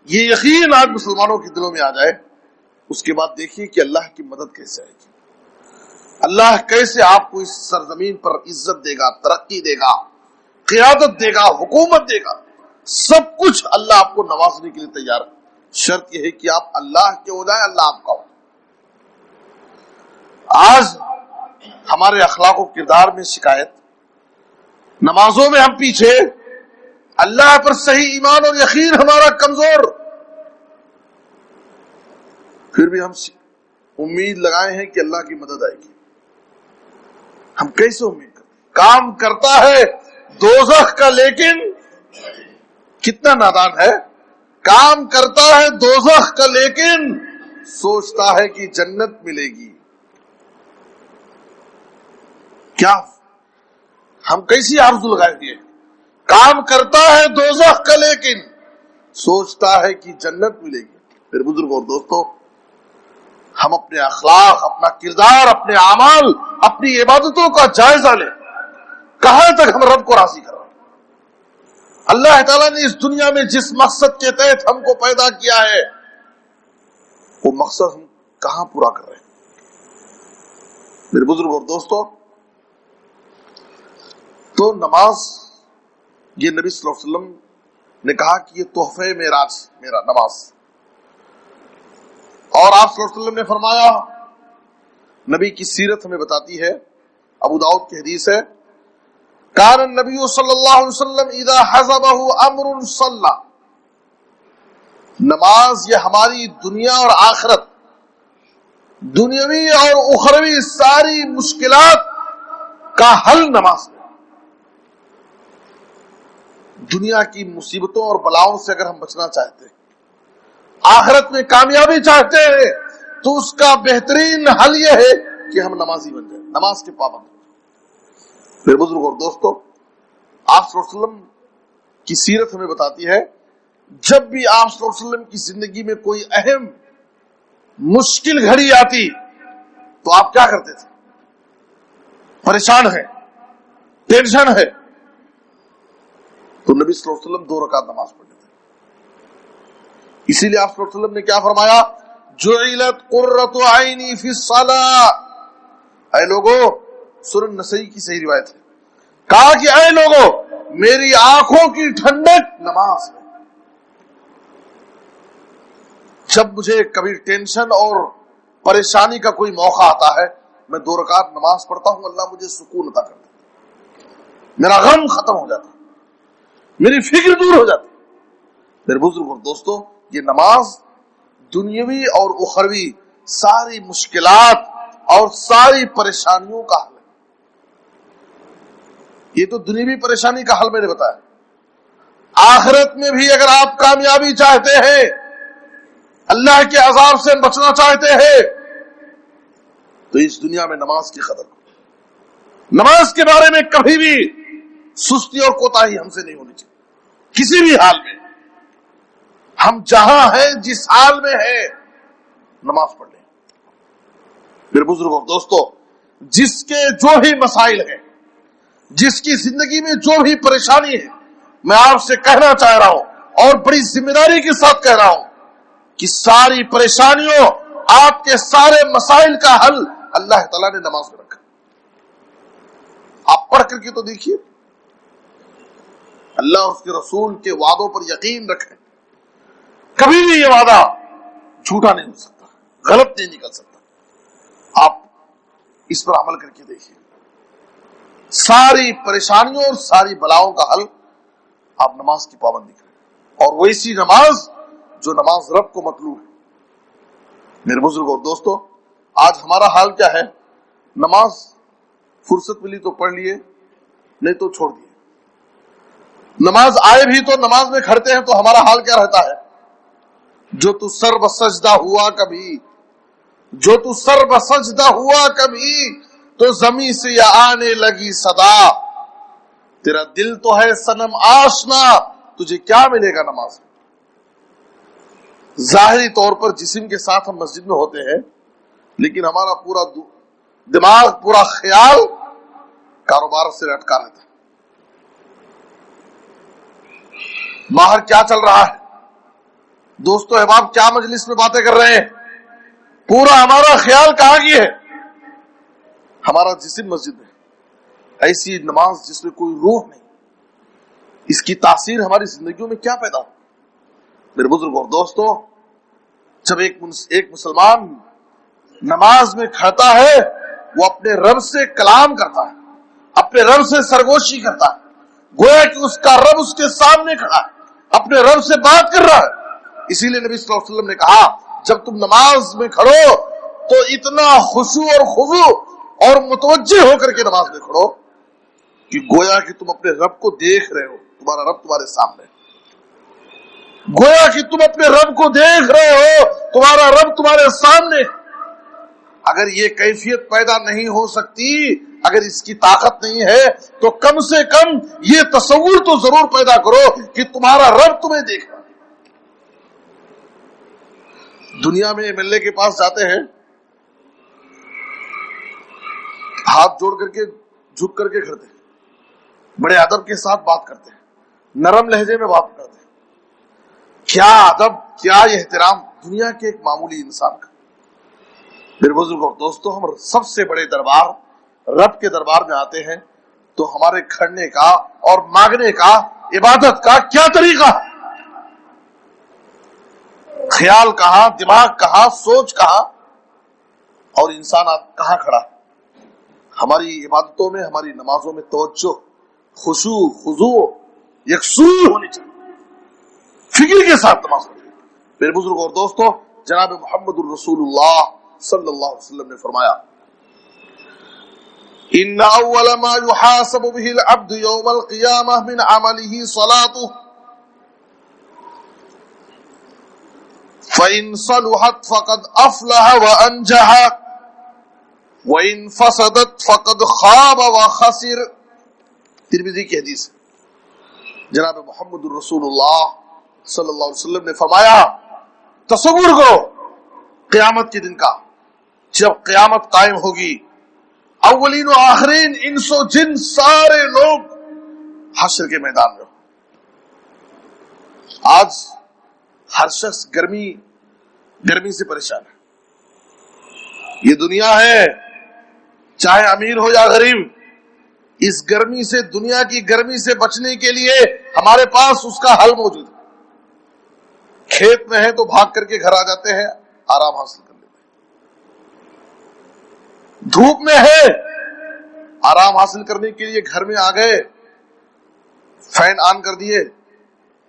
یقین آج مسلمانوں کے دلوں میں آ جائے، اس کے بعد دیکھیے کہ اللہ کی مدد کیسے آئے گی، اللہ کیسے آپ کو اس سرزمین پر عزت دے گا، ترقی دے گا، قیادت دے گا، حکومت دے گا، سب کچھ اللہ آپ کو نوازنے کے لیے تیار ہے۔ شرط یہ ہے کہ آپ اللہ کے ہو جائیں، اللہ آپ کا ہو۔ آج ہمارے اخلاق و کردار میں شکایت، نمازوں میں ہم پیچھے، اللہ پر صحیح ایمان اور یقین ہمارا کمزور، پھر بھی ہم امید لگائے ہیں کہ اللہ کی مدد آئے گی۔ ہم کیسے امید کرتے؟ کام کرتا ہے دوزخ کا، لیکن کتنا نادان ہے، کام کرتا ہے دوزخ کا لیکن سوچتا ہے کہ جنت ملے گی. کیا ہم کیسی آرزو لگائیں گے؟ کام کرتا ہے دوزخ کا لیکن سوچتا ہے کہ جنت ملے گی. میرے بزرگ اور دوستو، ہم اپنے اخلاق، اپنا کردار، اپنے اعمال، اپنی عبادتوں کا جائزہ لیں. کہاں تک ہم رب کو راضی کر رہے ہیں؟ اللہ تعالیٰ نے اس دنیا میں جس مقصد کے تحت ہم کو پیدا کیا ہے، وہ مقصد ہم کہاں پورا کر رہے ہیں؟ میرے بزرگ اور دوستو، تو نماز، یہ نبی صلی اللہ علیہ وسلم نے کہا کہ یہ تحفہ معراج میرا نماز. اور آپ صلی اللہ علیہ وسلم نے فرمایا، نبی کی سیرت ہمیں بتاتی ہے، ابو داؤد کی حدیث ہے، کان النبی صلی اللہ علیہ وسلم اذا حزبہ امر صلی. نماز یہ ہماری دنیا اور آخرت، دنیاوی اور اخروی ساری مشکلات کا حل نماز ہے. دنیا کی مصیبتوں اور بلاؤں سے اگر ہم بچنا چاہتے ہیں، آخرت میں کامیابی چاہتے ہیں، تو اس کا بہترین حل یہ ہے کہ ہم نمازی بن جائیں، نماز کے پابند. میرے بزرگ اور دوستو، آپ صلی اللہ علیہ وسلم کی سیرت ہمیں بتاتی ہے، جب بھی آپ صلی اللہ علیہ وسلم کی زندگی میں کوئی اہم مشکل گھڑی آتی تو آپ کیا کرتے تھے؟ پریشان ہے، ٹینشن ہے، تو نبی صلی اللہ علیہ وسلم 2 رکعت نماز پڑھتے تھے. اسی لیے آپ صلی اللہ علیہ وسلم نے کیا فرمایا؟ جعلت قرۃ عینی فی الصلاۃ. اے لوگو، سنن نسائی کی صحیح روایت ہے، کہا کہ اے لوگو، میری آنکھوں کی ٹھنڈک نماز ہے. جب مجھے کبھی ٹینشن اور پریشانی کا کوئی موقع آتا ہے، میں 2 رکعت نماز پڑھتا ہوں، اللہ مجھے سکون عطا کرتا ہے، میرا غم ختم ہو جاتا ہے، میری فکر دور ہو جاتی. میرے بزرگ اور دوستو، یہ نماز دنیاوی اور اخروی ساری مشکلات اور ساری پریشانیوں کا حل ہے. یہ تو دنیاوی پریشانی کا حل میں نے بتایا. آخرت میں بھی اگر آپ کامیابی چاہتے ہیں، اللہ کے عذاب سے بچنا چاہتے ہیں، تو اس دنیا میں نماز کی قدر کرو. نماز کے بارے میں کبھی بھی سستی اور کوتاہی ہم سے نہیں ہونی چاہیے. کسی بھی حال میں ہم جہاں ہیں، جس حال میں ہیں، نماز پڑھ لیں. میرے بزرگ اور دوستو، جس کے جو بھی مسائل ہیں، جس کی زندگی میں جو بھی پریشانی ہے، میں آپ سے کہنا چاہ رہا ہوں اور بڑی ذمہ داری کے ساتھ کہہ رہا ہوں کہ ساری پریشانیوں، آپ کے سارے مسائل کا حل اللہ تعالیٰ نے نماز میں رکھا. آپ پڑھ کر کے تو دیکھیے. اللہ اور اس کے رسول کے وعدوں پر یقین رکھیں. کبھی بھی یہ وعدہ جھوٹا نہیں ہو سکتا، غلط نہیں نکل سکتا. آپ اس پر عمل کر کے دیکھیے. ساری پریشانیوں اور ساری بلاؤں کا حل آپ نماز کی پابندی کریں، اور ویسی نماز جو نماز رب کو مطلوب ہے. میرے بزرگ اور دوستو، آج ہمارا حال کیا ہے؟ نماز فرصت ملی تو پڑھ لیے، نہیں تو چھوڑ دیے. نماز آئے بھی تو نماز میں کھڑتے ہیں تو ہمارا حال کیا رہتا ہے؟ جو تو سر بسجدہ ہوا کبھی، جو تو سر بسجدہ ہوا کبھی، تو زمین سے یہ آنے لگی صدا. تیرا دل تو ہے صنم آشنا، تجھے کیا ملے گا نماز میں؟ ظاہری طور پر جسم کے ساتھ ہم مسجد میں ہوتے ہیں، لیکن ہمارا پورا دماغ، پورا خیال کاروبار سے لٹکا رہتا ہے. باہر کیا چل رہا ہے، دوستو احباب کیا مجلس میں باتیں کر رہے ہیں، پورا ہمارا خیال کہاں کی ہے؟ ہمارا جسم مسجد میں. ایسی نماز جس میں کوئی روح نہیں، اس کی تاثیر ہماری زندگیوں میں کیا پیدا ہو؟ میرے بزرگ اور دوستو، جب ایک مسلمان نماز میں کھڑتا ہے، وہ اپنے رب سے کلام کرتا ہے، اپنے رب سے سرگوشی کرتا ہے، گویا کہ اس کا رب اس کے سامنے کھڑا ہے، اپنے رب سے بات کر رہا ہے. اسی لیے نبی صلی اللہ علیہ وسلم نے کہا، جب تم نماز میں کھڑو تو اتنا خشوع اور خضوع اور متوجہ ہو کر کے نماز میں کھڑو کہ گویا کہ تم اپنے رب کو دیکھ رہے ہو، تمہارا رب تمہارے سامنے. گویا کہ تم اپنے رب کو دیکھ رہے ہو، تمہارا رب تمہارے سامنے۔ اگر یہ کیفیت پیدا نہیں ہو سکتی، اگر اس کی طاقت نہیں ہے، تو کم سے کم یہ تصور تو ضرور پیدا کرو کہ تمہارا رب تمہیں دیکھ رہا ہے۔ دنیا میں MLA کے پاس جاتے ہیں، ہاتھ جوڑ کر کے جھک کر کے کھڑتے ہیں، بڑے ادب کے ساتھ بات کرتے ہیں، نرم لہجے میں بات کرتے ہیں۔ کیا ادب، کیا احترام دنیا کے ایک معمولی انسان کا۔ میرے بزرگ اور دوستو، ہم سب سے بڑے دربار رب کے دربار میں آتے ہیں تو ہمارے کھڑنے کا اور مانگنے کا، عبادت کا کیا طریقہ؟ خیال کہاں، دماغ کہاں، سوچ کہاں، اور انسان کہاں کھڑا؟ ہماری عبادتوں میں، ہماری نمازوں میں توجہ، خشوع، خضوع یکسو ہونی چاہیے، فکر کے ساتھ نماز پڑھیں۔ میرے بزرگ اور دوستو، جناب محمد الرسول اللہ صلی اللہ علیہ وسلم نے فرمایا، ان اول ما يحاسب به العبد يوم القيامه من عمله صلاته فان صلحت فقد افلح وانجح وان فسدت فقد خاب وخسر۔ ترمذی کی حدیث ہے۔ جناب محمد الرسول اللہ صلی اللہ علیہ وسلم نے فرمایا، تصور کرو قیامت کے دن کا، جب قیامت قائم ہوگی، اولین و آخرین، انس و جن سارے لوگ حشر کے میدان میں ہوں۔ آج ہر شخص گرمی سے پریشان ہے۔ یہ دنیا ہے، چاہے امیر ہو یا غریب، اس گرمی سے، دنیا کی گرمی سے بچنے کے لیے ہمارے پاس اس کا حل موجود ہے۔ کھیت میں ہے تو بھاگ کر کے گھر آ جاتے ہیں، آرام حاصل کر لیتے ہیں۔ دھوپ میں ہے، آرام حاصل کرنے کے لیے گھر میں آ گئے، فین آن کر دیے،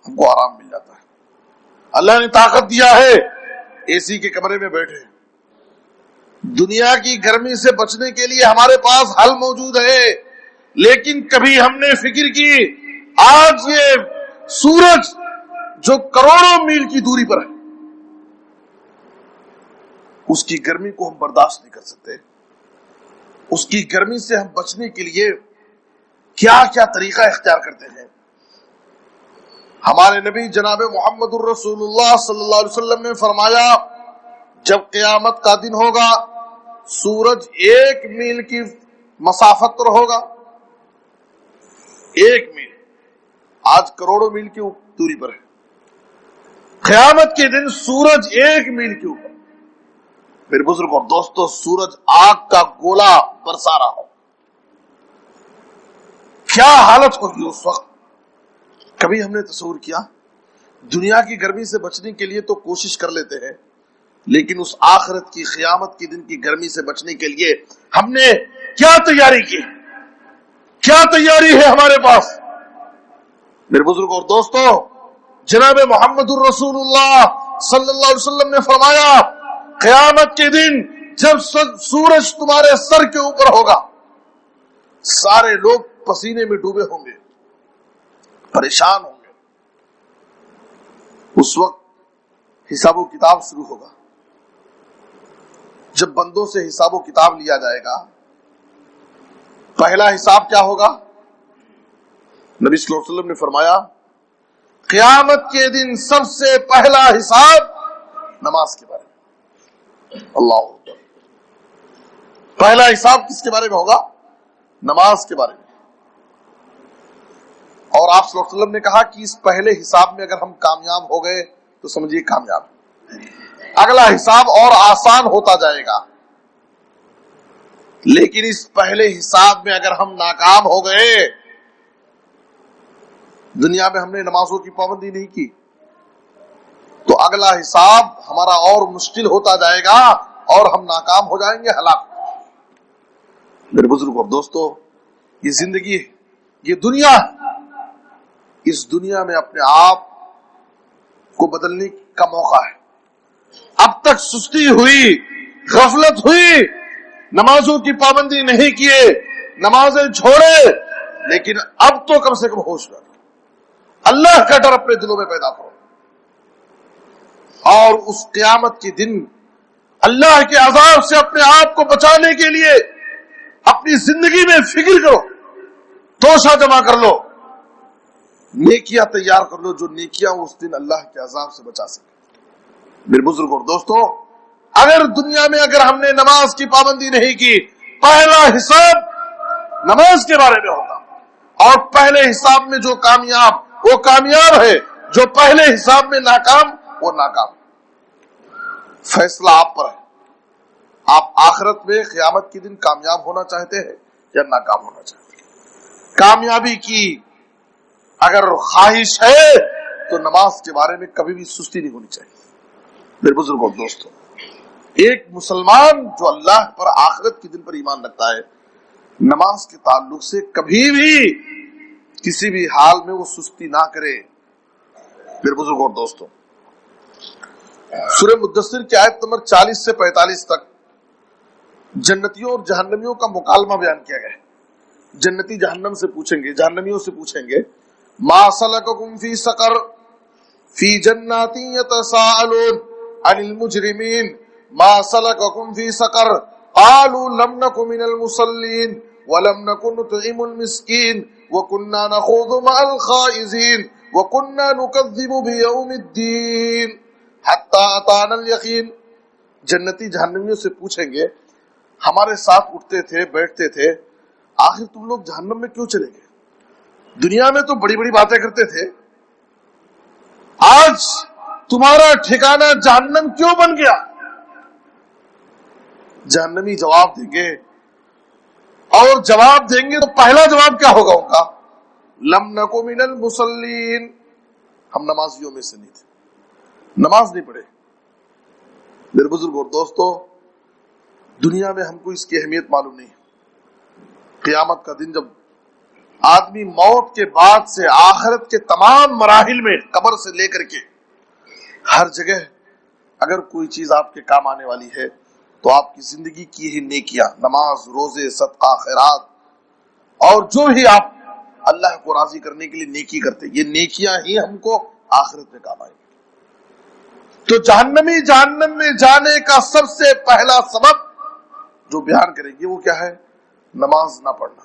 ہم کو آرام مل جاتا ہے۔ اللہ نے طاقت دیا ہے، AC کے کمرے میں بیٹھے۔ دنیا کی گرمی سے بچنے کے لیے ہمارے پاس حل موجود ہے، لیکن کبھی ہم نے فکر کی آج یہ سورج جو کروڑوں میل کی دوری پر ہے، اس کی گرمی کو ہم برداشت نہیں کر سکتے۔ اس کی گرمی سے ہم بچنے کے لیے کیا کیا طریقہ اختیار کرتے ہیں۔ ہمارے نبی جناب محمد الرسول اللہ صلی اللہ علیہ وسلم نے فرمایا، جب قیامت کا دن ہوگا، سورج 1 میل کی مسافت پر ہوگا، 1 میل، آج کروڑوں میل کی دوری پر ہے۔ قیامت کے دن سورج 1 میل کے اوپر۔ میرے بزرگ اور دوستو، سورج آگ کا گولا برسا رہا ہو، کیا حالت ہوگی اس وقت؟ کبھی ہم نے تصور کیا؟ دنیا کی گرمی سے بچنے کے لیے تو کوشش کر لیتے ہیں، لیکن اس آخرت کی، قیامت کے دن کی گرمی سے بچنے کے لیے ہم نے کیا تیاری کی؟ کیا تیاری ہے ہمارے پاس؟ میرے بزرگ اور دوستو، جناب محمد الرسول اللہ صلی اللہ علیہ وسلم نے فرمایا، قیامت کے دن جب سورج تمہارے سر کے اوپر ہوگا، سارے لوگ پسینے میں ڈوبے ہوں گے، پریشان ہوں گے۔ اس وقت حساب و کتاب شروع ہوگا۔ جب بندوں سے حساب و کتاب لیا جائے گا، پہلا حساب کیا ہوگا؟ نبی صلی اللہ علیہ وسلم نے فرمایا، قیامت کے دن سب سے پہلا حساب نماز کے بارے میں۔ اللہ اکبر۔ پہلا حساب کس کے بارے میں ہوگا؟ نماز کے بارے میں۔ اور آپ صلی اللہ علیہ وسلم نے کہا کہ اس پہلے حساب میں اگر ہم کامیاب ہو گئے تو سمجھیے کامیاب، اگلا حساب اور آسان ہوتا جائے گا۔ لیکن اس پہلے حساب میں اگر ہم ناکام ہو گئے، دنیا میں ہم نے نمازوں کی پابندی نہیں کی، تو اگلا حساب ہمارا اور مشکل ہوتا جائے گا اور ہم ناکام ہو جائیں گے، ہلاک۔ میرے بزرگ اور دوستو، یہ زندگی، یہ دنیا، اس دنیا میں اپنے آپ کو بدلنے کا موقع ہے۔ اب تک سستی ہوئی، غفلت ہوئی، نمازوں کی پابندی نہیں کیے، نمازیں چھوڑے، لیکن اب تو کم سے کم ہوش میں اللہ کا ڈر اپنے دلوں میں پیدا کرو۔ اور اس قیامت کے دن اللہ کے عذاب سے اپنے آپ کو بچانے کے لیے اپنی زندگی میں فکر کرو، توشہ جمع کر لو، نیکیاں تیار کر لو، جو نیکیاں اس دن اللہ کے عذاب سے بچا سکے۔ میرے بزرگ اور دوستو، اگر دنیا میں اگر ہم نے نماز کی پابندی نہیں کی، پہلا حساب نماز کے بارے میں ہوگا، اور پہلے حساب میں جو کامیاب وہ کامیاب ہے، جو پہلے حساب میں ناکام وہ ناکام۔ فیصلہ آپ پر ہے، آپ آخرت میں قیامت کے دن کامیاب ہونا چاہتے ہیں یا ناکام ہونا چاہتے ہیں؟ کامیابی کی اگر خواہش ہے تو نماز کے بارے میں کبھی بھی سستی نہیں ہونی چاہیے۔ میرے بزرگوں اور دوستوں، ایک مسلمان جو اللہ پر آخرت کے دن پر ایمان رکھتا ہے، نماز کے تعلق سے کبھی بھی کسی بھی حال میں وہ سستی نہ کرے۔ میرے بزرگوں اور دوستوں، سورہ مدثر کی آیت نمبر 40 سے 45 تک جنتیوں اور جہنمیوں کا مکالمہ بیان کیا گیا ہے۔ جنتی جہنم سے پوچھیں گے، جہنمیوں سے پوچھیں گے، ما سلککم فی سقر فی جنات یتساءلون عن المجرمین ما سلککم فی سقر قالوا لم نک من المصلین ولم نک نطعم المسکین وکننا نخوض مع الخائضین وکننا نکذب بیوم الدین حتی اتانا الیقین۔ جنتی جہنمیوں سے پوچھیں گے، ہمارے ساتھ اٹھتے تھے بیٹھتے تھے، آخر تم لوگ جہنم میں کیوں چلے گئے؟ دنیا میں تو بڑی بڑی باتیں کرتے تھے، آج تمہارا ٹھکانہ جہنم کیوں بن گیا؟ جہنمی جواب دیں گے، اور جواب دیں گے تو پہلا جواب کیا ہوگا ان کا؟ لم نکو من المصلین، ہم نمازیوں میں سے نہیں تھے، نماز نہیں پڑھے۔ میرے بزرگ اور دوستو، دنیا میں ہم کو اس کی اہمیت معلوم نہیں۔ قیامت کا دن جب آدمی موت کے بعد سے آخرت کے تمام مراحل میں، قبر سے لے کر کے ہر جگہ اگر کوئی چیز آپ کے کام آنے والی ہے تو آپ کی زندگی کی ہی نیکیاں، نماز، روزے، صدقہ، خیرات، اور جو بھی آپ اللہ کو راضی کرنے کے لیے نیکی کرتے، یہ نیکیاں ہی ہم کو آخرت میں کام آئیں گی۔ تو جہنمی جہنم میں جانے کا سب سے پہلا سبب جو بیان کریں گے وہ کیا ہے؟ نماز نہ پڑھنا۔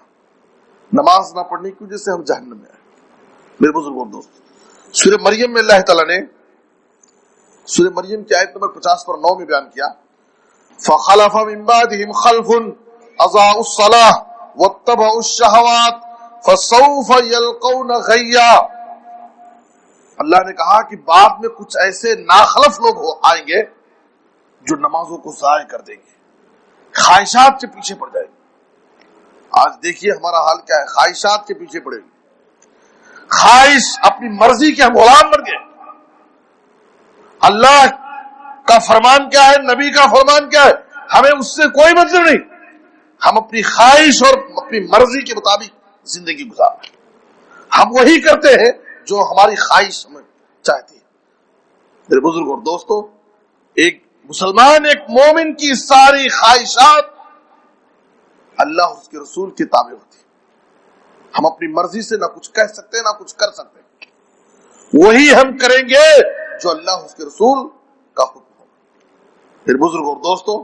نماز نہ پڑھنے کی وجہ سے ہم جہنم میں آئے۔ میرے بزرگوں اور دوست، سورہ مریم میں اللہ تعالیٰ نے سورہ مریم کی آیت نمبر 50 پر 9 میں بیان کیا، فَخَلَفَ مِن بَعْدِهِمْ خَلْفٌ أَضَاعُوا الصَّلَاةَ وَاتَّبَعُوا الشَّهَوَاتِ فَسَوْفَ يَلْقَوْنَ غَيًّا۔ اللہ نے کہا کہ بعد میں کچھ ایسے ناخلف لوگ آئیں گے جو نمازوں کو ضائع کر دیں گے، خواہشات کے پیچھے پڑ جائیں گے۔ آج دیکھیے ہمارا حال کیا ہے، خواہشات کے پیچھے پڑے گی، خواہش، اپنی مرضی کے ہم غلام بن گئے۔ اللہ کا فرمان کیا ہے، نبی کا فرمان کیا ہے، ہمیں اس سے کوئی مطلب نہیں، ہم اپنی خواہش اور اپنی مرضی کے مطابق زندگی گزار رہے ہیں، ہم وہی کرتے ہیں جو ہماری خواہش ہمیں چاہتی ہے۔ میرے بزرگ اور دوستو، ایک مسلمان، ایک مومن کی ساری خواہشات اللہ اس کے رسول کے تابع ہوتی ہے۔ ہم اپنی مرضی سے نہ کچھ کہہ سکتے نہ کچھ کر سکتے، وہی ہم کریں گے جو اللہ اس کے رسول کا حکم ہو۔ پھر بزرگ اور دوستو،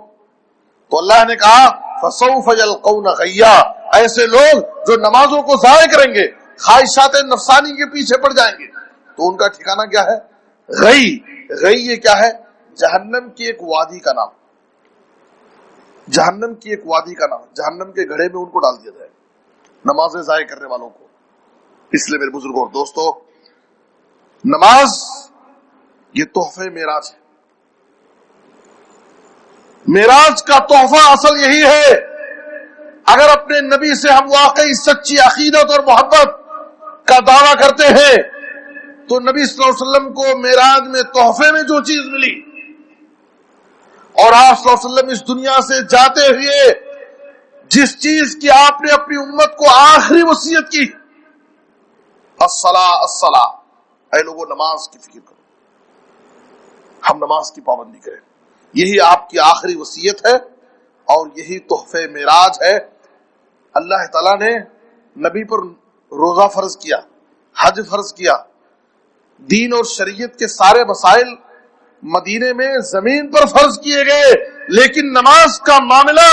تو اللہ نے کہا فَسَوْفَ يَلْقَوْنَ غَيًّا، ایسے لوگ جو نمازوں کو ضائع کریں گے، خواہشات نفسانی کے پیچھے پڑ جائیں گے، تو ان کا ٹھکانہ کیا ہے؟ غی۔ غی یہ کیا ہے؟ جہنم کی ایک وادی کا نام، جہنم کی ایک وادی کا نام، جہنم کے گڑھے میں ان کو ڈال دیا جائے نمازیں ضائع کرنے والوں کو۔ اس لیے میرے بزرگوں اور دوستو، نماز یہ تحفہ معراج ہے۔ معراج کا تحفہ اصل یہی ہے، اگر اپنے نبی سے ہم واقعی سچی عقیدت اور محبت کا دعویٰ کرتے ہیں تو نبی صلی اللہ علیہ وسلم کو معراج میں تحفے میں جو چیز ملی، اور آپ صلی اللہ علیہ وسلم اس دنیا سے جاتے ہوئے جس چیز کی آپ نے اپنی امت کو آخری وصیت کی، الصلاۃ الصلاۃ، اے لوگوں نماز کی فکر کرو، ہم نماز کی پابندی کریں، یہی آپ کی آخری وصیت ہے اور یہی تحفہ معراج ہے۔ اللہ تعالیٰ نے نبی پر روزہ فرض کیا، حج فرض کیا، دین اور شریعت کے سارے مسائل مدینے میں زمین پر فرض کیے گئے، لیکن نماز کا معاملہ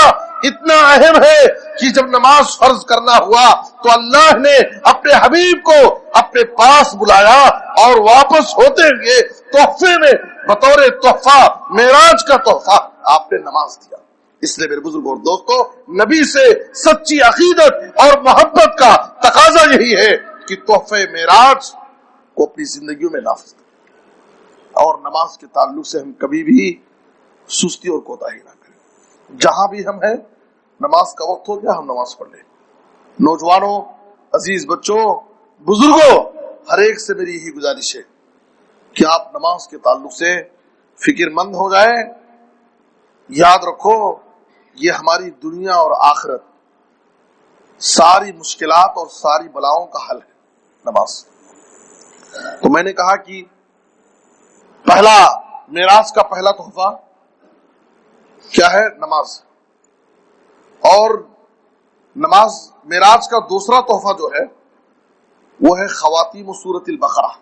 اتنا اہم ہے کہ جب نماز فرض کرنا ہوا تو اللہ نے اپنے حبیب کو اپنے پاس بلایا اور واپس ہوتے ہوئے تحفے میں بطور تحفہ معراج کا تحفہ آپ نے نماز دیا۔ اس لیے میرے بزرگ اور دوستو، نبی سے سچی عقیدت اور محبت کا تقاضا یہی ہے کہ تحفے معراج کو اپنی زندگیوں میں نافذ کریں، اور نماز کے تعلق سے ہم کبھی بھی سستی اور کوتاہی نہ کریں۔ جہاں بھی ہم ہیں، نماز کا وقت ہو گیا، ہم نماز پڑھ لیں۔ نوجوانوں، عزیز بچوں، بزرگوں، ہر ایک سے میری یہی گزارش ہے کہ آپ نماز کے تعلق سے فکر مند ہو جائیں۔ یاد رکھو، یہ ہماری دنیا اور آخرت ساری مشکلات اور ساری بلاؤں کا حل ہے، نماز۔ تو میں نے کہا کہ پہلا معراج کا پہلا تحفہ کیا ہے؟ نماز۔ اور نماز معراج کا دوسرا تحفہ جو ہے وہ ہے خواتیم سورۃ البقرہ،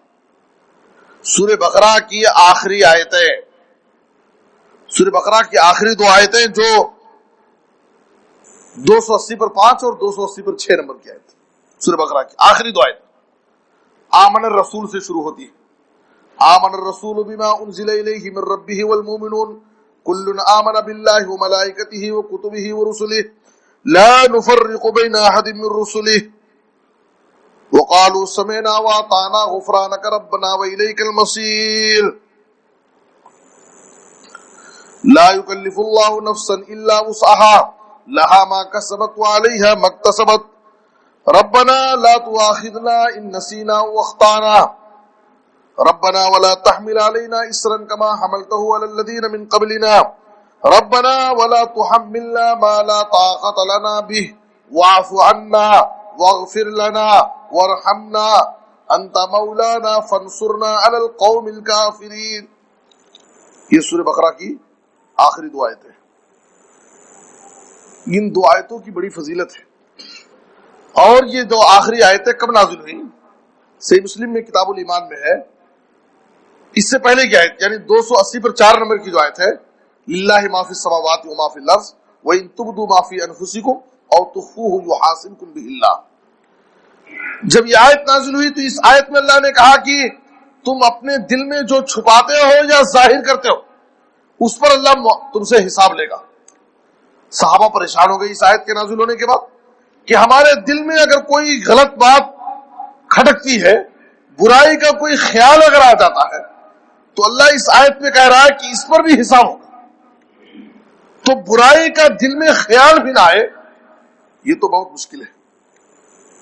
سورہ بقرہ کی آخری آیتیں، سورہ بقرہ کی آخری دو آیتیں جو 280 پر 5 اور 280 پر 6 نمبر کی آیت، سورہ بقرہ کی آخری دو آیت آمن الرسول سے شروع ہوتی ہے۔ آمن الرسول بما انزل الیہ من ربہ والمؤمنون کل آمن باللہ وملائکتہ وکتبہ ورسلہ لا نفرق بین احد من رسلہ وقالوا سمعنا واطعنا غفرانک ربنا والیک المصیر لا يكلف الله نفسا الا وسعها لها ما كسبت وعليها ما اكتسبت ربنا لا تؤاخذنا ان نسينا واخطانا ربنا ولا تحمل علينا إصرا كما حملته على الذين من قبلنا ربنا ولا تحملنا ما لا طاقة لنا به واعف عنا واغفر لنا وارحمنا أنت مولانا فانصرنا على القوم الكافرين۔ یہ سورہ بقرہ کی آخری دو آیتیں، ان دو آیتوں کی بڑی فضیلت ہے۔ اور یہ دو آخری آیتیں کب نازل ہوئی؟ صحیح مسلم میں کتاب الایمان میں ہے۔ اس سے پہلے کی آیت یعنی 280 پر 4 نمبر کی جو آیت ہے، للہ ما فی السماوات و ما فی الارض وان تبدوا ما فی انفسکم او تخفوہ یحاسبکم بہ اللہ۔ جب یہ آیت نازل ہوئی تو اس آیت میں اللہ نے کہا کہ تم اپنے دل میں جو چھپاتے ہو یا ظاہر کرتے ہو اس پر اللہ تم سے حساب لے گا۔ صحابہ پریشان ہو گئے اس آیت کے نازل ہونے کے بعد کہ ہمارے دل میں اگر کوئی غلط بات کھٹکتی ہے، برائی کا کوئی خیال اگر آ جاتا ہے تو اللہ اس آیت میں کہہ رہا ہے کہ اس پر بھی حساب ہوگا۔ تو برائی کا دل میں خیال بھی نہ آئے، یہ تو بہت مشکل ہے۔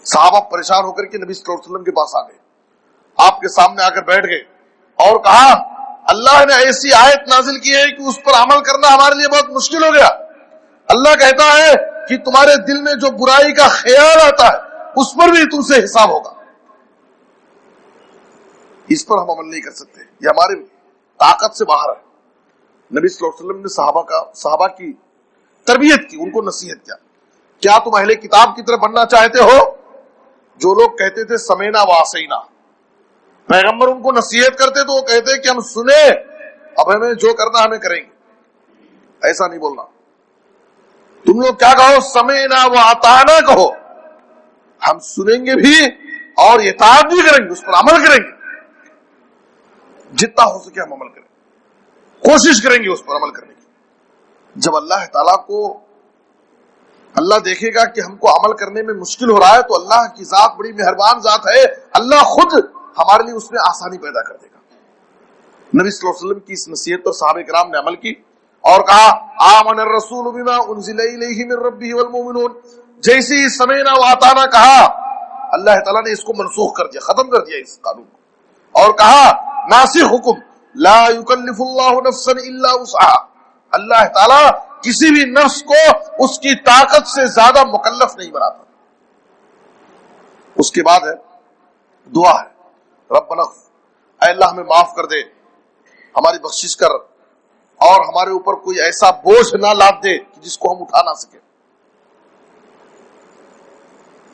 صحابہ پریشان ہو کر کے نبی صلی اللہ علیہ وسلم کے پاس آ گئے، آپ کے سامنے آ کر بیٹھ گئے اور کہا اللہ نے ایسی آیت نازل کی ہے کہ اس پر عمل کرنا ہمارے لیے بہت مشکل ہو گیا۔ اللہ کہتا ہے کہ تمہارے دل میں جو برائی کا خیال آتا ہے اس پر بھی تم سے حساب ہوگا، اس پر ہم عمل نہیں کر سکتے، یہ ہماری طاقت سے باہر ہے۔ نبی صلی اللہ علیہ وسلم نے صحابہ کی تربیت کی، ان کو نصیحت کیا، کیا تم اہل کتاب کی طرف بننا چاہتے ہو؟ جو لوگ کہتے تھے سمینا واسینا، پیغمبر ان کو نصیحت کرتے تو وہ کہتے کہ ہم سنیں، اب ہمیں جو کرنا ہمیں کریں گے، ایسا نہیں بولنا۔ تم لوگ کیا کہو؟ سمینا واطعنا کہو، ہم سنیں گے بھی اور اطاعت بھی کریں گے، اس پر عمل کریں گے، جتنا ہو سکے ہم عمل کریں، کوشش کریں گے اس پر عمل کرنے کی۔ جب اللہ تعالیٰ کو اللہ دیکھے گا کہ ہم کو عمل کرنے میں مشکل ہو رہا ہے تو اللہ کی ذات بڑی مہربان ذات ہے، اللہ خود ہمارے لیے اس میں آسانی پیدا کر دے گا۔ نبی صلی اللہ علیہ وسلم کی اس نصیحت پر صحابہ کرام نے عمل کی اور کہا آمن الرسول بما انزل الیہ من ربہ والمؤمنون۔ جیسے ہی سمعنا واطعنا کہا، اللہ تعالیٰ نے اس کو منسوخ کر دیا، ختم کر دیا اس قانون کو، اور کہا ناسخ حکم لا یکلف اللہ نفسا الا وسعها، اللہ تعالیٰ کسی بھی نفس کو اس کی طاقت سے زیادہ مکلف نہیں بناتا۔ اس کے بعد ہے دعا ہے ربنا اے اللہ ہمیں معاف کر دے، ہماری بخشش کر، اور ہمارے اوپر کوئی ایسا بوجھ نہ لاد دے جس کو ہم اٹھا نہ سکے۔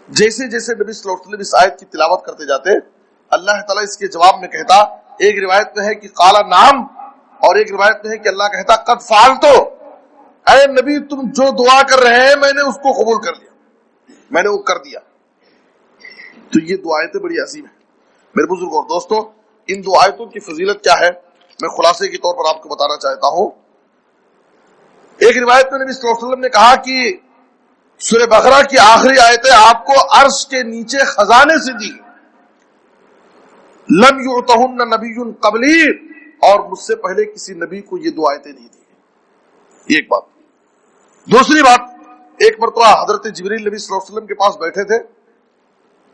جیسے جیسے نبی صلی اللہ علیہ وسلم اس آیت کی تلاوت کرتے جاتے، اللہ تعالیٰ اس کے جواب میں کہتا، ایک روایت میں ہے کہ قال نعم، اور ایک روایت میں ہے کہ اللہ کہتا قد فعلتو، اے نبی تم جو دعا کر رہے ہیں میں نے اس کو قبول کر لیا، میں نے وہ کر دیا۔ تو یہ دو آیتیں بڑی عظیم ہیں میرے بزرگ اور دوستو۔ ان دو آیتوں کی فضیلت کیا ہے میں خلاصے کے طور پر آپ کو بتانا چاہتا ہوں۔ ایک روایت میں نبی صلی اللہ علیہ وسلم نے کہا کہ سورہ بقرہ کی آخری آیتیں آپ کو عرش کے نیچے خزانے سے دی، لم یعطہن نبی قبلی، اور مجھ سے پہلے کسی نبی کو یہ دو آیتیں نہیں دی۔ ایک بات۔ دوسری بات، ایک مرتبہ حضرت جبریل نبی صلی اللہ علیہ وسلم کے پاس بیٹھے تھے،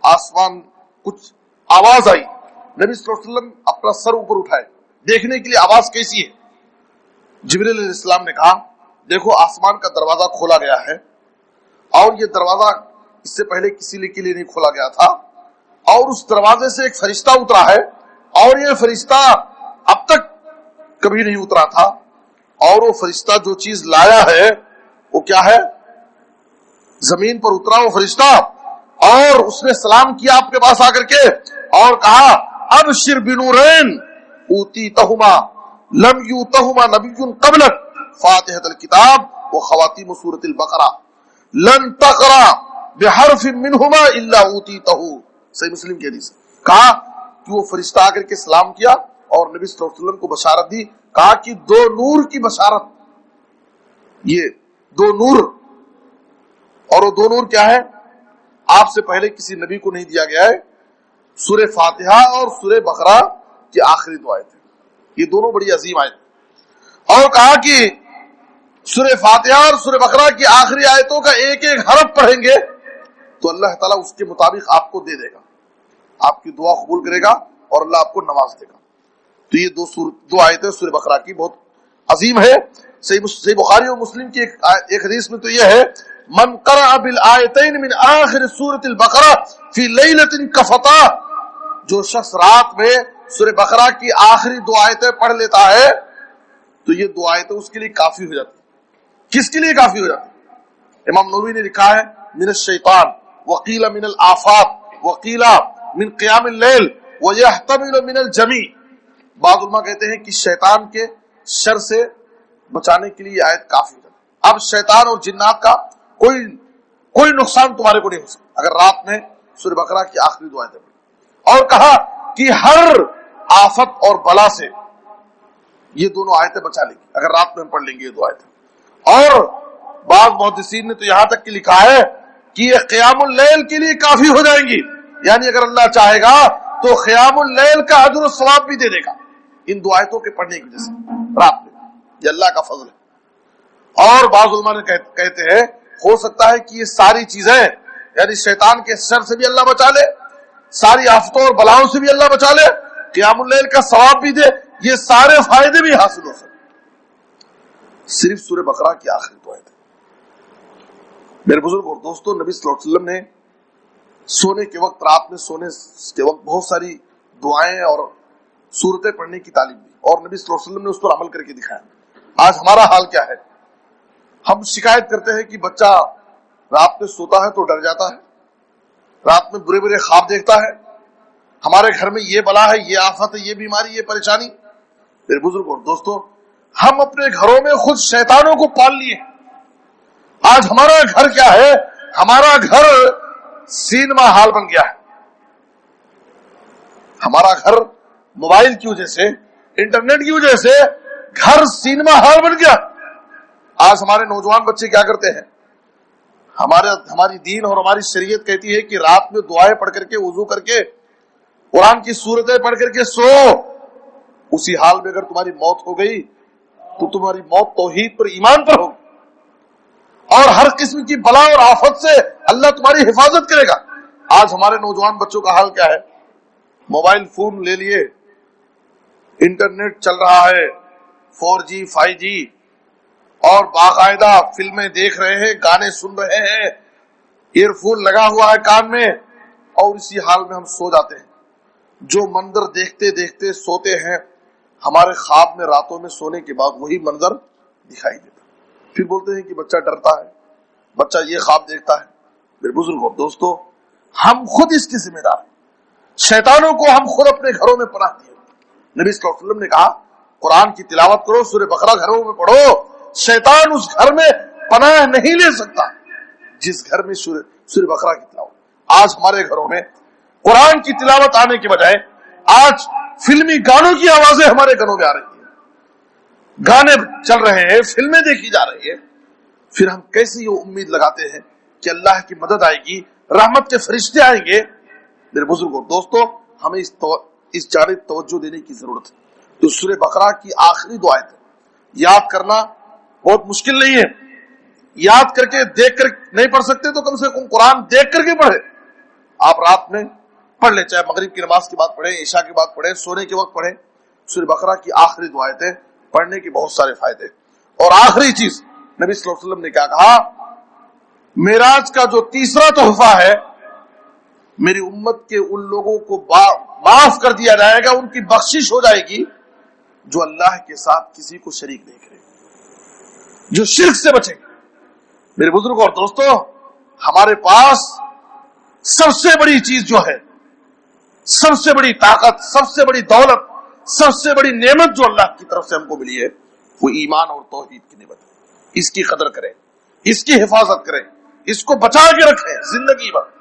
آسمان کچھ آواز آئی، نبی صلی اللہ علیہ وسلم اپنا سر اوپر اٹھائے دیکھنے کے لیے آواز کیسی ہے۔ جبریل علیہ السلام نے کہا دیکھو آسمان کا دروازہ کھولا گیا ہے، اور یہ دروازہ اس سے پہلے کسی کے لیے نہیں کھولا گیا تھا، اور اس دروازے سے ایک فرشتہ اترا ہے، اور یہ فرشتہ اب تک کبھی نہیں اترا تھا، اور وہ فرشتہ جو چیز لایا ہے وہ کیا ہے؟ زمین پر اترا وہ فرشتہ، اور اس نے سلام کیا آپ کے پاس آ کر کے اور کہا ابشر بنورین اوتیتہما لم یوتہما نبی قبلک فاتحۃ الکتاب و خواتیم سورۃ البقرہ لن تقرا بحرف منہما الا اوتیتہ۔ صحیح مسلم کی حدیث۔ کہا کہ وہ فرشتہ آ کر کے سلام کیا اور نبی صلی اللہ علیہ وسلم کو بشارت دی، کہا کہ دو نور کی بشارت، یہ دو نور، اور وہ دو نور کیا ہے؟ آپ سے پہلے کسی نبی کو نہیں دیا گیا ہے، سورہ فاتحہ اور سورہ بقرہ کی آخری دو آیتیں، یہ دونوں بڑی عظیم آیتیں۔ اور کہا کہ سورہ فاتحہ اور سورہ بقرہ کی آخری آیتوں کا ایک ایک حرف پڑھیں گے تو اللہ تعالیٰ اس کے مطابق آپ کو دے دے گا، آپ کی دعا قبول کرے گا اور اللہ آپ کو نواز دے گا۔ تو یہ دو آیتیں سورہ بقرہ کی بہت عظیم ہے۔ صحیح بخاری اور مسلم کی ایک حدیث میں تو یہ ہے من قرأ بالآیتین من آخر سورۃ البقرہ فی لیلۃ کفتہ، جو شخص رات میں سورہ بقرہ کی آخری دو آیتیں پڑھ لیتا ہے تو یہ دو آیتیں اس کے لیے کافی ہو جاتی۔ کس کے لیے کافی ہو جاتی؟ امام نووی نے لکھا ہے من الشیطان وقیل من الآفات وقیل من قیام اللیل ویحتمل من الجمی۔ بعض علماء کہتے ہیں کہ شیطان کے شر سے بچانے کے لیے آیت کافی ہے۔ اب شیطان اور جنات کا کوئی نقصان تمہارے کو نہیں ہو سکتا اگر رات میں سورہ بقرہ کی آخری دو آیتیں پڑھی۔ اور کہا کہ ہر آفت اور بلا سے یہ دونوں آیتیں بچا لیں گی اگر رات میں ہم پڑھ لیں گے یہ دو آیتیں۔ اور بعض محدثین نے تو یہاں تک کہ لکھا ہے کہ یہ قیام اللیل کے لیے کافی ہو جائیں گی، یعنی اگر اللہ چاہے گا تو قیام اللیل کا اجر و ثواب بھی دے دے گا ان دو آیتوں کے پڑھنے کی وجہ سے رات میں۔ یہ اللہ کا فضل ہے۔ اور بعض علماء نے کہتے ہیں ہو سکتا ہے کہ یہ ساری چیزیں یعنی شیطان کے شر سے بھی اللہ بچا لے، ساری آفتوں اور بلاؤں سے بھی اللہ بچا لے، قیام اللیل کا ثواب بھی دے، یہ سارے فائدے بھی حاصل ہو سکتے صرف سورہ بقرہ کی آخری دو آیتیں۔ میرے بزرگ اور دوستو، نبی صلی اللہ علیہ وسلم نے سونے کے وقت، رات میں سونے کے وقت بہت ساری دعائیں اور سورتیں پڑھنے کی تعلیم دی، اور نبی صلی اللہ علیہ وسلم نے اس پر عمل کر کے دکھایا۔ آج ہمارا حال کیا ہے؟ ہم شکایت کرتے ہیں کہ بچہ رات میں سوتا ہے تو ڈر جاتا ہے، رات میں برے برے خواب دیکھتا ہے، ہمارے گھر میں یہ بلا ہے، یہ آفت ہے، یہ بیماری، یہ پریشانی۔ میرے بزرگ اور دوستو، ہم اپنے گھروں میں خود شیطانوں کو پال لیے۔ آج ہمارا گھر کیا ہے؟ ہمارا گھر سینما ہال بن گیا ہے۔ ہمارا گھر موبائل کی وجہ سے، انٹرنیٹ کی وجہ سے گھر سینما ہال بن گیا۔ آج ہمارے نوجوان بچے کیا کرتے ہیں؟ ہماری دین اور ہماری شریعت کہتی ہے کہ رات میں دعائیں پڑھ کر کے، وضو کر کے، قرآن کی سورتیں پڑھ کر کے سو۔ اسی حال میں اگر تمہاری موت ہو گئی تو تمہاری موت توحید پر، ایمان پر ہوگی، اور ہر قسم کی بلا اور آفت سے اللہ تمہاری حفاظت کرے گا۔ آج ہمارے نوجوان بچوں کا حال کیا ہے؟ موبائل فون لے لیے، انٹرنیٹ چل رہا ہے 4G 5G، اور باقاعدہ فلمیں دیکھ رہے ہیں، گانے سن رہے ہیں، ایئر فون لگا ہوا ہے کان میں، اور اسی حال میں ہم سو جاتے ہیں۔ جو منظر دیکھتے دیکھتے سوتے ہیں، ہمارے خواب میں راتوں میں سونے کے بعد وہی منظر دکھائی دیتا، پھر بولتے ہیں کہ بچہ ڈرتا ہے، بچہ یہ خواب دیکھتا ہے۔ میرے بزرگوں دوستو، ہم خود اس کی ذمہ دار ہیں۔ شیطانوں کو ہم خود اپنے گھروں میں پناہ دیے۔ نبی صلی اللہ علیہ وسلم نے کہا قرآن کی تلاوت کرو، سورہ بقرہ گھروں میں پڑھو، شیطان اس گھر میں پناہ نہیں لے سکتا جس گھر میں سورہ بقرہ کی تلاوت۔ آج ہمارے گھروں میں قرآن کی تلاوت آنے کے بجائے آج فلمی گانوں کی آوازیں ہمارے گھروں میں آ رہی ہیں، گانے چل رہے ہیں، فلمیں دیکھی جا رہی ہیں، پھر ہم کیسے یہ امید لگاتے ہیں کہ اللہ کی مدد آئے گی، رحمت کے فرشتے آئیں گے؟ میرے بزرگوں دوستو، ہمیں اس جانب توجہ دینے کی ضرورت ہے۔ تو سورہ بقرہ کی آخری دو آیتیں یاد کرنا بہت مشکل نہیں ہے، یاد کر کے دیکھ کر نہیں پڑھ سکتے تو کم سے کم قرآن دیکھ کر کے پڑھے۔ آپ رات میں پڑھ لیں، چاہے مغرب کی نماز کے بعد پڑھیں، عشاء کے بعد پڑھیں، سونے کے وقت پڑھیں۔ سورہ بقرہ کی آخری دو آیتیں پڑھنے کے بہت سارے فائدے۔ اور آخری چیز نبی صلی اللہ علیہ وسلم نے کیا کہا؟ معراج کا جو تیسرا تحفہ ہے، میری امت کے ان لوگوں کو معاف کر دیا جائے گا، ان کی بخشش ہو جائے گی جو اللہ کے ساتھ کسی کو شریک نہیں کرے، جو شرک سے بچے گا۔ میرے بزرگوں اور دوستو، ہمارے پاس سب سے بڑی چیز جو ہے، سب سے بڑی طاقت، سب سے بڑی دولت، سب سے بڑی نعمت جو اللہ کی طرف سے ہم کو ملی ہے، وہ ایمان اور توحید کی نعمت ہے۔ اس کی قدر کریں، اس کی حفاظت کریں، اس کو بچا کے رکھیں زندگی بھر،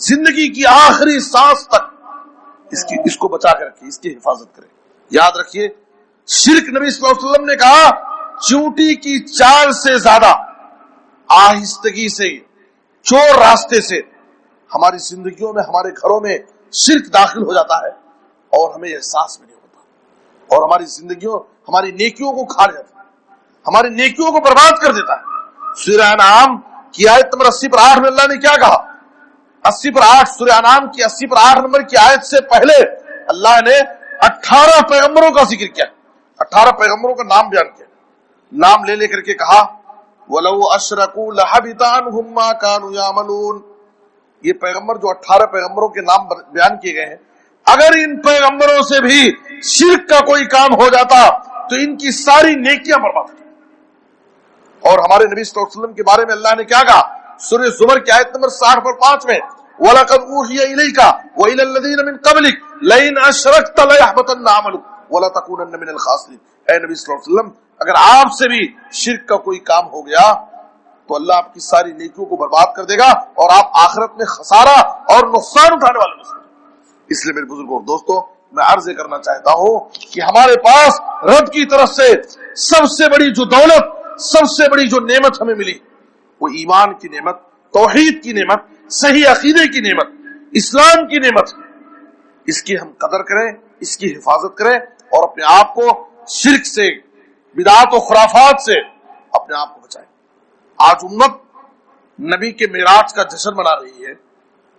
زندگی کی آخری سانس تک اس کو بچا کے رکھیں، اس کی حفاظت کریں۔ یاد رکھیے، شرک نبی صلی اللہ علیہ وسلم نے کہا چونٹی کی چال سے زیادہ آہستگی سے، چور راستے سے ہماری زندگیوں میں، ہمارے گھروں میں شرک داخل ہو جاتا ہے اور ہمیں احساس بھی نہیں ہوتا، اور ہماری زندگیوں، ہماری نیکیوں کو کھا جاتا ہے، ہماری نیکیوں کو برباد کر دیتا ہے۔ سورہ انعام کی آیت نمبر 80 پر 8 میں اللہ نے کیا کہا؟ 80 پر 8، سورہ انعام کی 80 پر 8 نمبر کی آیت سے پہلے اللہ نے 18 پیغمبروں کا ذکر کیا، 18 پیغمبروں کا نام بیان کیا، نام لے کر کے کہا وَلَوْ أَشْرَكُوا لَحَبِطَ عَنْهُمْ مَا كَانُوا يَعْمَلُونَ۔ یہ پیغمبر جو 18 پیغمبروں کے نام بیان کیے گئے ہیں، اگر ان پیغمبروں سے بھی شرک کا کوئی کام ہو جاتا تو ان کی ساری نیکیاں برباد ہو۔ اور ہمارے نبی صلی اللہ علیہ وسلم کے بارے میں اللہ نے کیا کہا؟ سورہ زمر کی آیت نمبر 60 پر 5 میں وَلَقَدْ أُوحِيَ إِلَيْكَ وَإِلَى الَّذِينَ مِن قَبْلِكَ لَئِنْ أَشْرَكْتَ لَيَحْبَطَنَّ عَمَلُكَ وَلَتَكُونَنَّ مِنَ الْخَاسِرِينَ۔ اے نبی صلی اللہ علیہ وسلم، اگر آپ سے بھی شرک کا کوئی کام ہو گیا تو اللہ آپ کی ساری نیکیوں کو برباد کر دے گا اور آپ آخرت میں خسارہ اور نقصان اٹھانے والے میں سے۔ اس لیے میرے بزرگوں اور دوستوں، میں عرض کرنا چاہتا ہوں کہ ہمارے پاس رب کی طرف سے سب سے بڑی جو دولت، سب سے بڑی جو نعمت ہمیں ملی، وہ ایمان کی نعمت، توحید کی نعمت، صحیح عقیدے کی نعمت، اسلام کی نعمت۔ اس کی ہم قدر کریں، اس کی حفاظت کریں اور اپنے آپ کو شرک سے، بدعات و خرافات سے اپنے آپ کو بچائیں۔ آج امت نبی کے معراج کا جشن منا رہی ہے،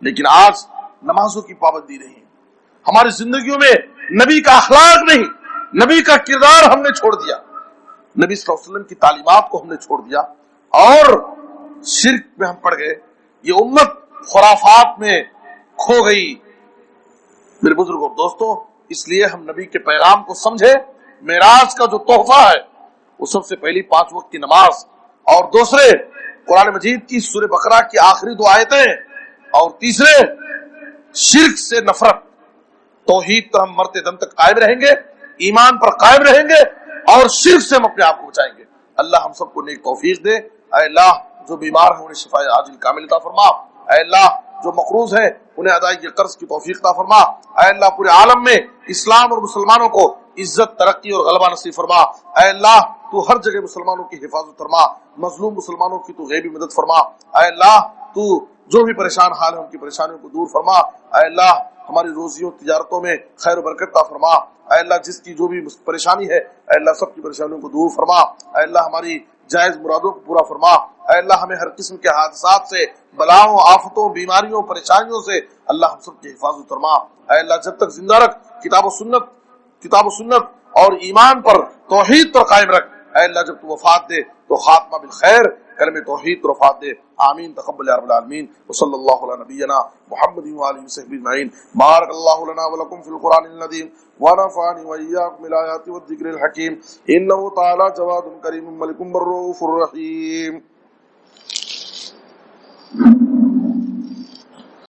لیکن آج نمازوں کی پابندی نہیں، ہماری زندگیوں میں نبی کا اخلاق نہیں، نبی کا کردار ہم نے چھوڑ دیا، نبی صلی اللہ علیہ وسلم کی تعلیمات کو ہم نے چھوڑ دیا اور شرک میں ہم پڑ گئے۔ یہ امت خرافات میں کھو گئی۔ میرے بزرگوں دوستوں، اس لیے ہم نبی کے پیغام کو سمجھے۔ معراج کا جو تحفہ ہے وہ سب سے پہلی 5 وقت کی نماز، اور دوسرے قرآن مجید کی سورہ بقرہ کی آخری 2 آیتیں، اور تیسرے شرک سے نفرت۔ توحید پر ہم مرتے دم تک قائم رہیں گے، ایمان پر قائم رہیں گے اور شرک سے ہم اپنے آپ کو بچائیں گے۔ اللہ ہم سب کو نیک توفیق دے۔ اے اللہ، جو بیمار ہیں انہیں شفاء عاجل کامل عطا فرما۔ اے اللہ، جو مقروض ہیں انہیں ادائیگی قرض کی توفیق عطا فرما۔ اے اللہ، پورے عالم میں اسلام اور مسلمانوں کو عزت، ترقی اور غلبہ نصیب فرما۔ اے اللہ، تو ہر جگہ مسلمانوں کی حفاظت فرما، مظلوم مسلمانوں کی تو غیبی مدد فرما۔ اے اللہ، تو جو بھی پریشان حال ہے ان کی پریشانیوں کو دور فرما۔ اے اللہ، ہماری روزیوں تجارتوں میں خیر و برکت عطا فرما۔ اے اللہ، جس کی جو بھی پریشانی ہے اے اللہ سب کی پریشانیوں کو دور فرما۔ اے اللہ، ہماری جائز مرادوں کو پورا فرما۔ اے اللہ، ہمیں ہر قسم کے حادثات سے، بلاؤں، آفتوں، بیماریوں، پریشانیوں سے اللہ ہم سب کی حفاظت فرما۔ اے اللہ، جب تک زندہ رکھ، کتاب و سنت اور ایمان پر، توحید پر قائم رکھ۔ اے اللہ، جب تو وفات دے تو خاتمہ بالخیر، کلمہ توحید پر وفات دے۔ آمین تقبل یا رب العالمین۔ وصلی اللہ علی نبینا محمد وآلہ وصحبہ اجمعین۔ بارک اللہ لنا ولکم فی القرآن العظیم ونفعنی وإیاکم بالآیات والذکر الحکیم۔ انہ تعالی جواد کریم ملک بر رؤوف رحیم۔